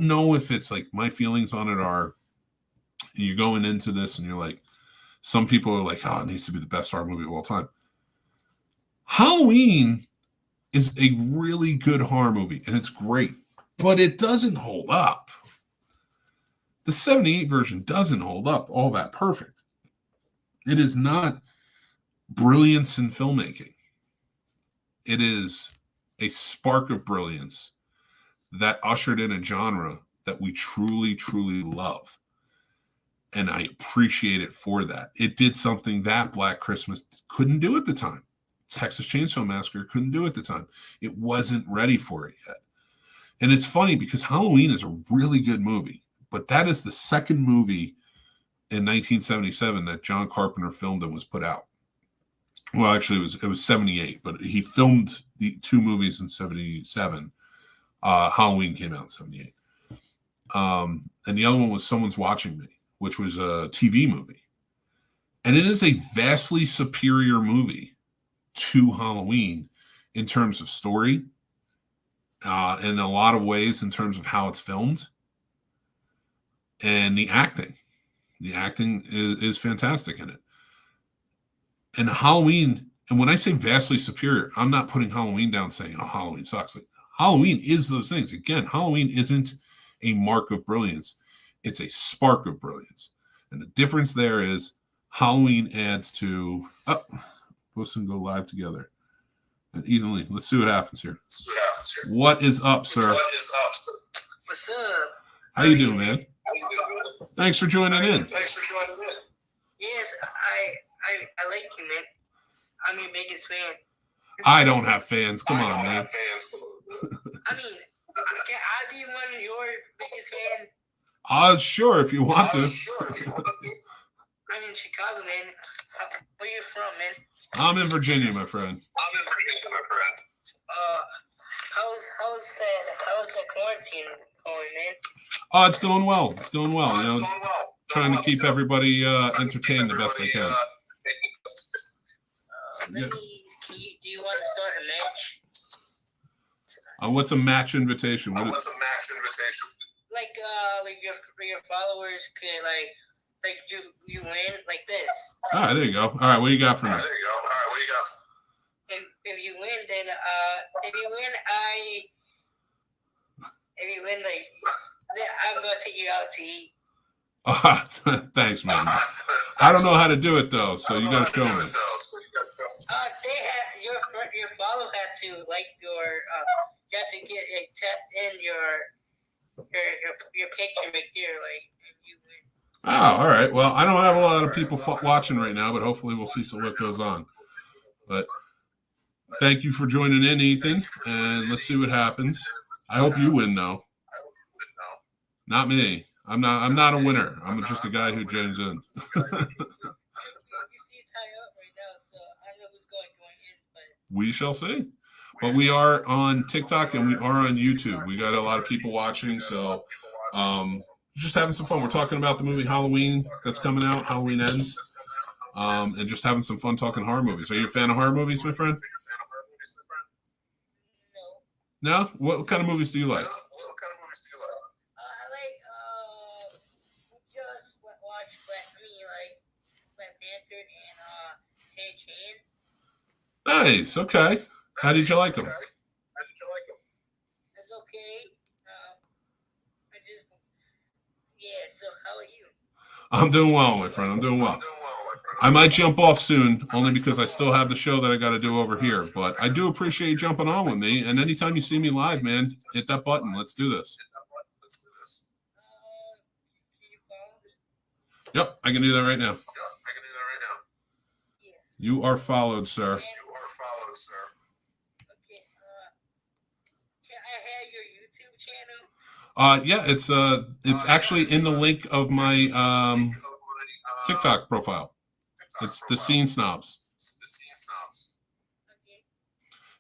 know if it's like my feelings on it are, you're going into this and you're like, some people are like, oh, it needs to be the best horror movie of all time. Halloween is a really good horror movie, and it's great, but it doesn't hold up. The 78 version doesn't hold up all that perfect. It is not brilliance in filmmaking. It is a spark of brilliance that ushered in a genre that we truly, truly love. And I appreciate it for that. It did something that Black Christmas couldn't do at the time. Texas Chainsaw Massacre couldn't do at the time. It wasn't ready for it yet. And it's funny because Halloween is a really good movie, but that is the second movie in 1977 that John Carpenter filmed and was put out. Well, actually, it was 78, but he filmed the two movies in 77. Halloween came out in 78. And the other one was Someone's Watching Me, which was a TV movie. And it is a vastly superior movie to Halloween in terms of story, in a lot of ways in terms of how it's filmed, and the acting. The acting is fantastic in it. And Halloween, and when I say vastly superior, I'm not putting Halloween down saying, oh, Halloween sucks. Like, Halloween is those things. Again, Halloween isn't a mark of brilliance. It's a spark of brilliance. And the difference there is Halloween adds to, listen, go live together. And Ethan Lee, let's see what happens here. What is up, sir? What's up? How you doing, man? Thanks for joining in. Yes, I like you, man. I'm your biggest fan. I don't have fans. Come on, man. I mean, can I be one of your biggest fans? Sure, if you want to. I'm in Chicago, man. Where you from, man? I'm in Virginia, my friend. How's the quarantine going, man? Oh, it's going well. It's going well. You know, trying to keep everybody entertained the best I can. Do you want to start a match? What's a match invitation? Like your followers could like you win like this. All right, there you go. All right, what do you got for me? If you win, then like I'm gonna take you out to eat. Thanks, man. I don't know how to do it though, so you gotta show me. Your follow have to like you have to get tap in your picture right there, like, and you win. Oh, all right. Well, I don't have a lot of people watching right now, but hopefully we'll see what goes on. But thank you for joining in, Ethan, and let's see what happens. I hope you win, though. Not me. I'm not a winner. I'm just a guy who joins in. We shall see. But we are on TikTok and we are on YouTube. We got a lot of people watching, so just having some fun. We're talking about the movie Halloween that's coming out. Halloween Ends. And just having some fun talking horror movies. Are you a fan of horror movies, my friend? No. No? What kind of movies do you like? Just watch Black Panther and Shang-Chi. Nice. Okay. How did you like them? It's okay. So how are you? I'm doing well, my friend. I'm doing well. I might jump off soon, only because I still have the show that I got to do over here. But I do appreciate you jumping on with me. And anytime you see me live, man, hit that button. Let's do this. Can you follow me? Yep, I can do that right now. Yes. You are followed, sir. Okay. Can I have your YouTube channel? Yeah, it's actually in the link of my TikTok profile. It's the Scene Snobs. Okay.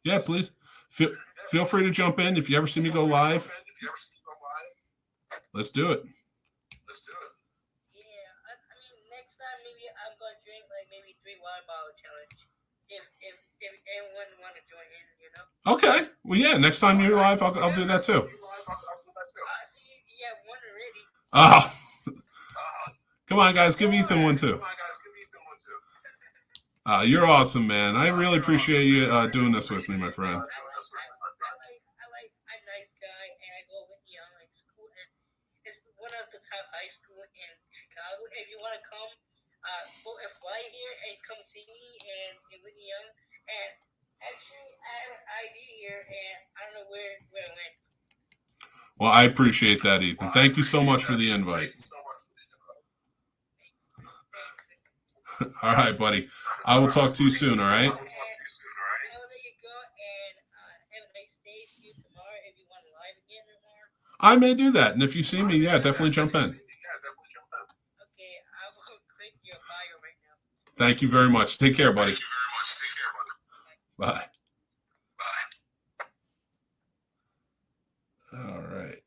Yeah, please. Feel free to jump in if you ever see me go live. Let's do it. Yeah, I mean, next time maybe I'm gonna drink like maybe 3 water bottle challenge. If anyone want to join in, you know. Okay. Well, yeah. Next time you're live, I'll do that too. See, you have one already. Oh, come on, guys. Give Ethan one too. You're awesome, man. I really appreciate you doing this with me, my friend. I'm a nice guy, and I go with Young like school, and it's one of the top high school in Chicago. If you want to come, book a flight here and come see me and Whitney Young. And actually, I have an ID here, and I don't know where it went. Well, I appreciate that, Ethan. Thank you so much for the invite. All right, buddy. I will talk to you soon, all right? tomorrow if you want to live again tomorrow. I may do that, and if you see me, yeah, definitely jump in. Okay, I will click your bio right now. Thank you very much. Take care, buddy. Bye. All right.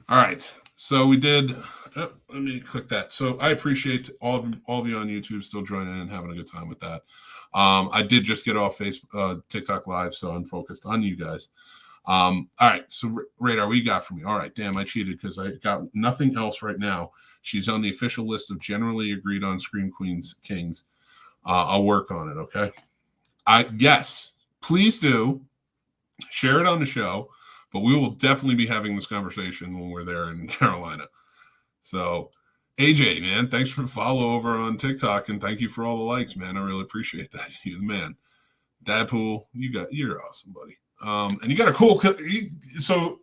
All right. So we did. Oh, let me click that. So I appreciate all of you on YouTube still joining in and having a good time with that. I did just get off TikTok Live, so I'm focused on you guys. All right. So Radar, what you got for me? All right. Damn, I cheated because I got nothing else right now. She's on the official list of generally agreed on Scream Queens Kings. I'll work on it. Okay. Yes, please do share it on the show, but we will definitely be having this conversation when we're there in Carolina. So AJ, man, thanks for the follow over on TikTok, and thank you for all the likes, man. I really appreciate that. You're the man. Deadpool, you're awesome, buddy. And you got a cool. So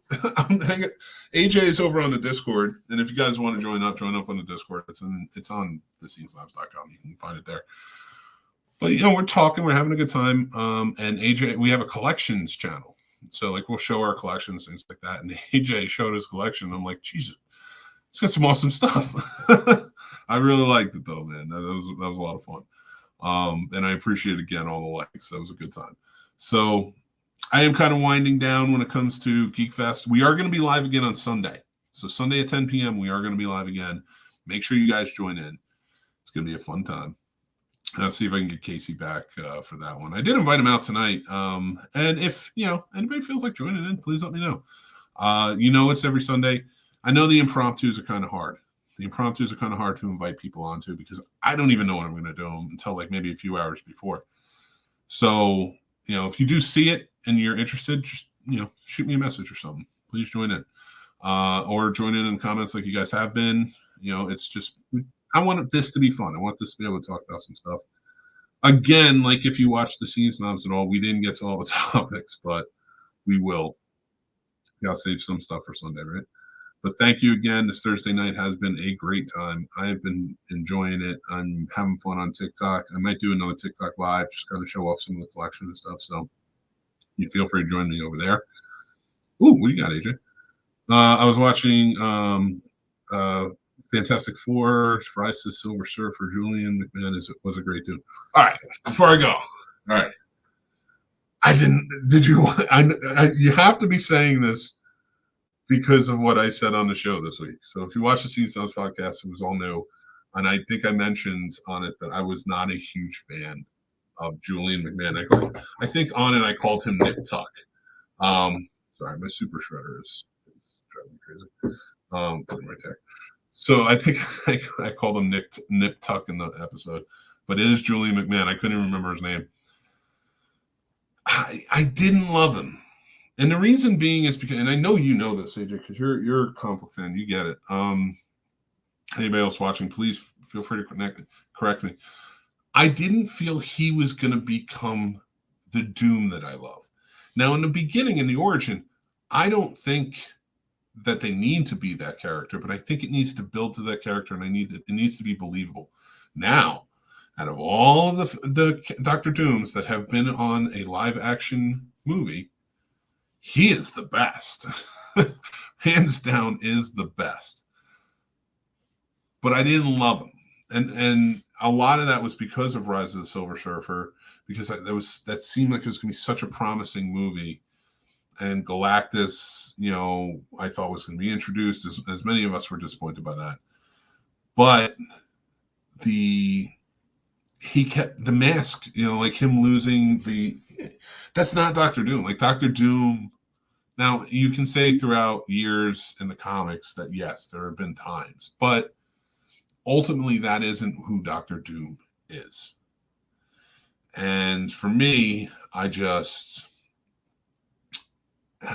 AJ is over on the Discord, and if you guys want to join up on the Discord. It's on thescenesnobs.com. You can find it there. But we're talking, we're having a good time. And AJ, we have a collections channel, so like we'll show our collections, things like that. And AJ showed his collection. I'm like, Jesus, it's got some awesome stuff. I really liked it though, man. That was a lot of fun. And I appreciate again all the likes. That was a good time. So I am kind of winding down when it comes to Geek Fest. We are going to be live again on Sunday. So Sunday at 10 p.m. we are going to be live again. Make sure you guys join in. It's going to be a fun time. I'll see if I can get Casey back for that one. I did invite him out tonight. And if anybody feels like joining in, please let me know. It's every Sunday. I know the impromptus are kind of hard. The impromptus are kind of hard to invite people onto because I don't even know what I'm going to do until like maybe a few hours before. So, if you do see it and you're interested, just, shoot me a message or something. Please join in. Or join in comments like you guys have been. It's just, I want this to be fun. I want this to be able to talk about some stuff. Again, like if you watch the Scene Snobs and all, we didn't get to all the topics, but we will. I'll save some stuff for Sunday, right? But thank you again. This Thursday night has been a great time. I have been enjoying it. I'm having fun on TikTok. I might do another TikTok live, just kind of show off some of the collection and stuff. So you feel free to join me over there. Ooh, what do you got, AJ? I was watching Fantastic Four, Fry's Silver Surfer, Julian McMahon was a great dude. All right, before I go, all right. You have to be saying this because of what I said on the show this week. So if you watch the Scene Snobs podcast, it was all new. And I think I mentioned on it that I was not a huge fan of Julian McMahon. I think on it I called him Nip Tuck. Sorry, my super shredder is driving me crazy. Put him right there. So I think I called him Nip Tuck in the episode. But it is Julian McMahon. I couldn't even remember his name. I didn't love him. And the reason being is because, and I know you know this, AJ, because you're a comic book fan. You get it. Anybody else watching, please feel free to correct me. I didn't feel he was going to become the Doom that I love. Now, in the beginning, in the origin, I don't think that they need to be that character, but I think it needs to build to that character, and it needs to be believable. Now, out of all of the Dr. Dooms that have been on a live action movie, he is the best. Hands down is the best. But I didn't love him. And a lot of that was because of Rise of the Silver Surfer, because that seemed like it was going to be such a promising movie. And Galactus, I thought was going to be introduced, as many of us were disappointed by that. But he kept the mask, like him losing that's not Dr. Doom. Like Dr. Doom, now you can say throughout years in the comics that yes, there have been times, but ultimately that isn't who Dr. Doom is. And for me, I don't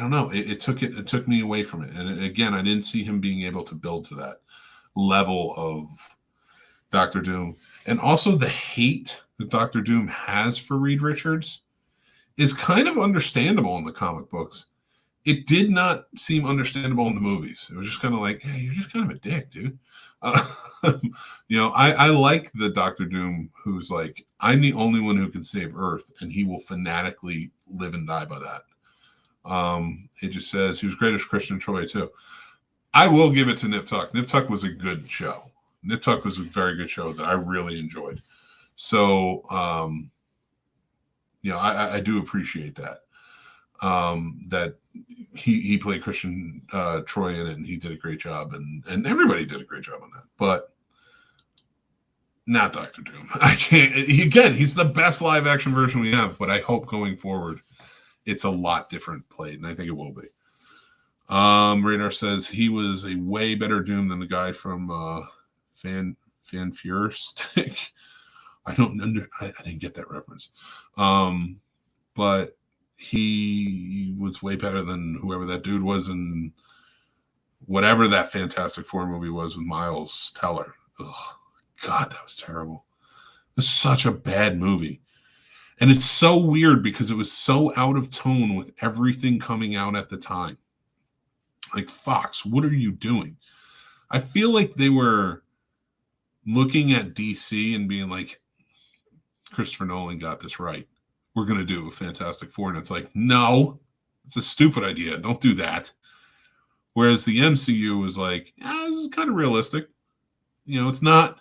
know. It took me away from it. And again, I didn't see him being able to build to that level of Dr. Doom. And also the hate that Dr. Doom has for Reed Richards is kind of understandable in the comic books. It did not seem understandable in the movies. It was just kind of like, hey, you're just kind of a dick, dude. Uh, I like the Doctor Doom who's like, I'm the only one who can save Earth, and he will fanatically live and die by that. It just says he was great as Christian Troy too. I will give it to Nip Tuck. Nip Tuck was a good show. Nip Tuck was a very good show that I really enjoyed. So, I do appreciate that. That he played Christian Troy in it, and he did a great job, and everybody did a great job on that. But not Doctor Doom. I can't. Again, he's the best live action version we have, but I hope going forward it's a lot different played, and I think it will be. Radar says he was a way better Doom than the guy from Fan Fury Stick. I didn't get that reference. But he was way better than whoever that dude was in whatever that Fantastic Four movie was with Miles Teller. Ugh, God, that was terrible. It was such a bad movie. And it's so weird because it was so out of tone with everything coming out at the time. Like, Fox, what are you doing? I feel like they were looking at DC and being like, Christopher Nolan got this right. We're going to do a Fantastic Four. And it's like, no, it's a stupid idea. Don't do that. Whereas the MCU was like, this is kind of realistic. It's not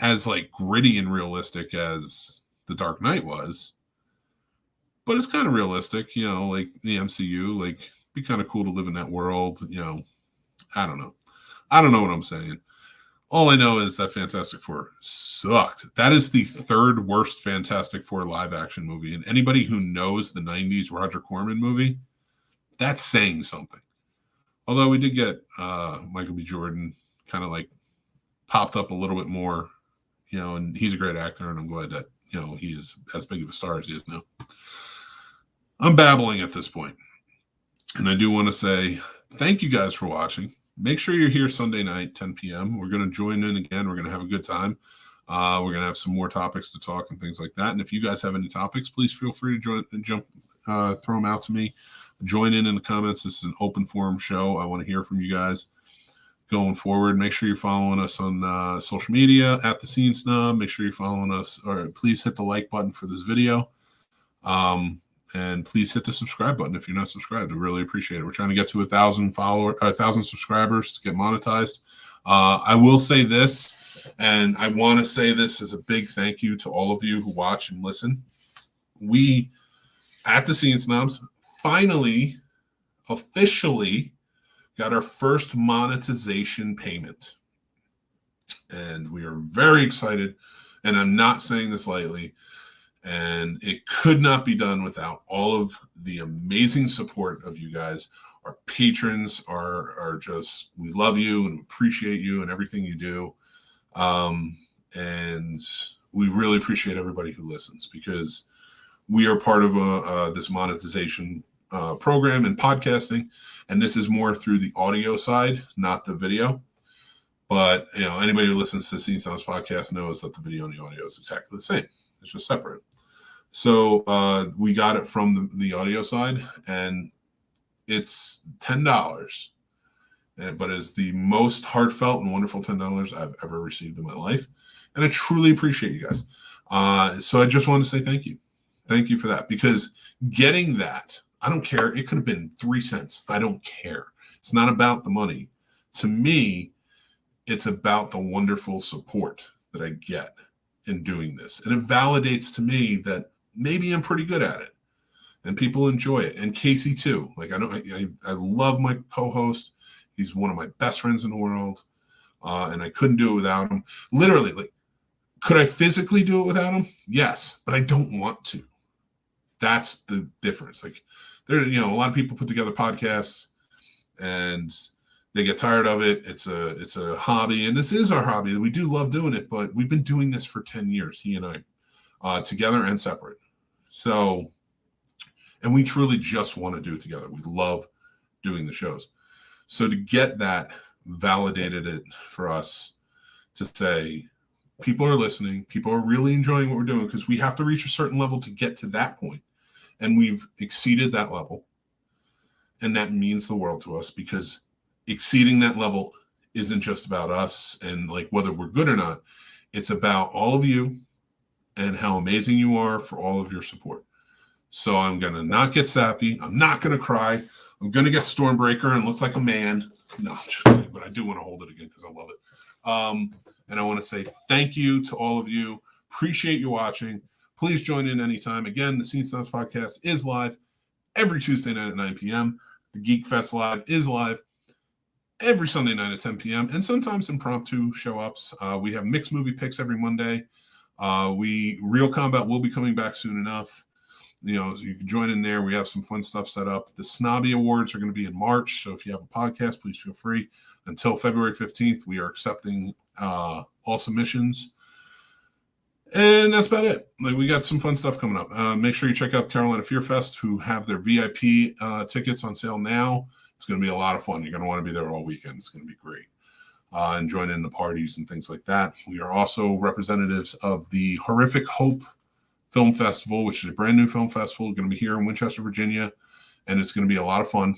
as like gritty and realistic as The Dark Knight was, but it's kind of realistic, like the MCU, like be kind of cool to live in that world. I don't know what I'm saying. All I know is that Fantastic Four sucked. That is the third worst Fantastic Four live action movie. And anybody who knows the 90s Roger Corman movie, that's saying something. Although we did get Michael B. Jordan kind of like popped up a little bit more, and he's a great actor, and I'm glad that, he is as big of a star as he is now. I'm babbling at this point. And I do want to say thank you guys for watching. Make sure you're here Sunday night, 10 p.m. We're going to join in again. We're going to have a good time. We're going to have some more topics to talk and things like that. And if you guys have any topics, please feel free to throw them out to me. Join in the comments. This is an open forum show. I want to hear from you guys going forward. Make sure you're following us on social media at The Scene Snob. Make sure you're following us, or please hit the like button for this video. And please hit the subscribe button if you're not subscribed. I really appreciate it. We're trying to get to 1,000 subscribers to get monetized. I will say this, and I want to say this as a big thank you to all of you who watch and listen. We, at The Scene Snobs, finally, officially got our first monetization payment. And we are very excited, and I'm not saying this lightly. And it could not be done without all of the amazing support of you guys. Our patrons are just, we love you and appreciate you and everything you do. And we really appreciate everybody who listens, because we are part of this monetization program and podcasting. And this is more through the audio side, not the video. But, anybody who listens to Scene Sounds podcast knows that the video and the audio is exactly the same. It's just separate. So we got it from the audio side, and it's $10. But it's the most heartfelt and wonderful $10 I've ever received in my life. And I truly appreciate you guys. So I just want to say thank you. Thank you for that. Because getting that, I don't care. It could have been 3 cents. I don't care. It's not about the money. To me, it's about the wonderful support that I get in doing this. And it validates to me that maybe I'm pretty good at it and people enjoy it. And Casey too. Like, I love my co-host. He's one of my best friends in the world. And I couldn't do it without him. Literally, like, could I physically do it without him? Yes, but I don't want to. That's the difference. Like, there, a lot of people put together podcasts and they get tired of it. It's a hobby, and this is our hobby. We do love doing it, but we've been doing this for 10 years, he and I, together and separate. So, and we truly just want to do it together. We love doing the shows. So to get that validated it for us to say, people are listening, people are really enjoying what we're doing, because we have to reach a certain level to get to that point. And we've exceeded that level. And that means the world to us, because exceeding that level isn't just about us and like whether we're good or not. It's about all of you and how amazing you are for all of your support. So I'm going to not get sappy. I'm not going to cry. I'm going to get Stormbreaker and look like a man. No, I'm just kidding, but I do want to hold it again because I love it. And I want to say thank you to all of you. Appreciate you watching. Please join in anytime. Again, the Scene Snobs podcast is live every Tuesday night at 9 p.m. The Geek Fest Live is live every Sunday night at 10 p.m. and sometimes impromptu show-ups. We have mixed movie picks every Monday. Real Combat will be coming back soon enough. You know, so you can join in there. We have some fun stuff set up. The Snobby Awards are going to be in March. So if you have a podcast, please feel free. Until February 15th, we are accepting all submissions. And that's about it. Like, we got some fun stuff coming up. Make sure you check out Carolina Fear Fest, who have their VIP tickets on sale now. It's going to be a lot of fun. You're going to want to be there all weekend. It's going to be great. And join in the parties and things like that. We are also representatives of the Horrific Hope Film Festival, which is a brand new film festival. Going to be here in Winchester, Virginia, and it's going to be a lot of fun.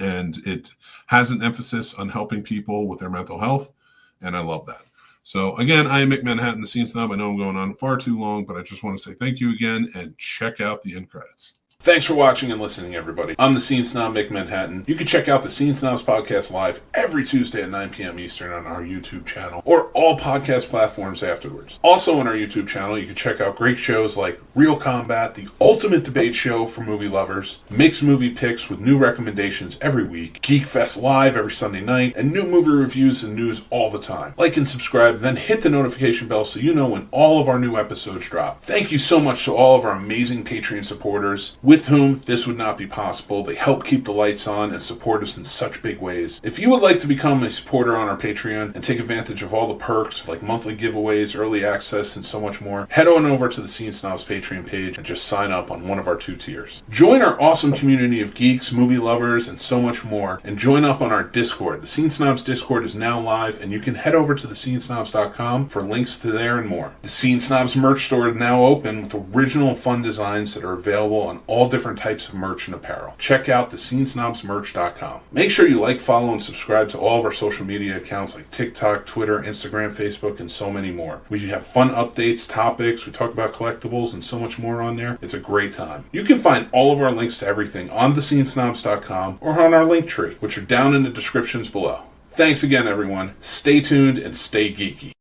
And it has an emphasis on helping people with their mental health, and I love that. So again, I am Mick Manhattan, the Scene Snob. I know I'm going on far too long, but I just want to say thank you again and check out the end credits. Thanks for watching and listening, everybody. I'm the Scene Snob, Mick Manhattan. You can check out the Scene Snobs podcast live every Tuesday at 9 p.m. Eastern on our YouTube channel or all podcast platforms afterwards. Also on our YouTube channel, you can check out great shows like Real Combat, the ultimate debate show for movie lovers, mixed movie picks with new recommendations every week, Geek Fest Live every Sunday night, and new movie reviews and news all the time. Like and subscribe, then hit the notification bell so you know when all of our new episodes drop. Thank you so much to all of our amazing Patreon supporters, with whom this would not be possible. They help keep the lights on and support us in such big ways. If you would like to become a supporter on our Patreon and take advantage of all the perks like monthly giveaways, early access, and so much more, head on over to the Scene Snobs Patreon page and just sign up on one of our 2 tiers. Join our awesome community of geeks, movie lovers, and so much more, and join up on our Discord. The Scene Snobs Discord is now live, and you can head over to thescenesnobs.com for links to there and more. The Scene Snobs merch store is now open with original and fun designs that are available on all different types of merch and apparel. Check out thescenesnobsmerch.com. Make sure you like, follow, and subscribe to all of our social media accounts like TikTok, Twitter, Instagram, Facebook, and so many more. We have fun updates, topics, we talk about collectibles, and so much more on there. It's a great time. You can find all of our links to everything on thescenesnobs.com or on our link tree, which are down in the descriptions below. Thanks again, everyone. Stay tuned and stay geeky.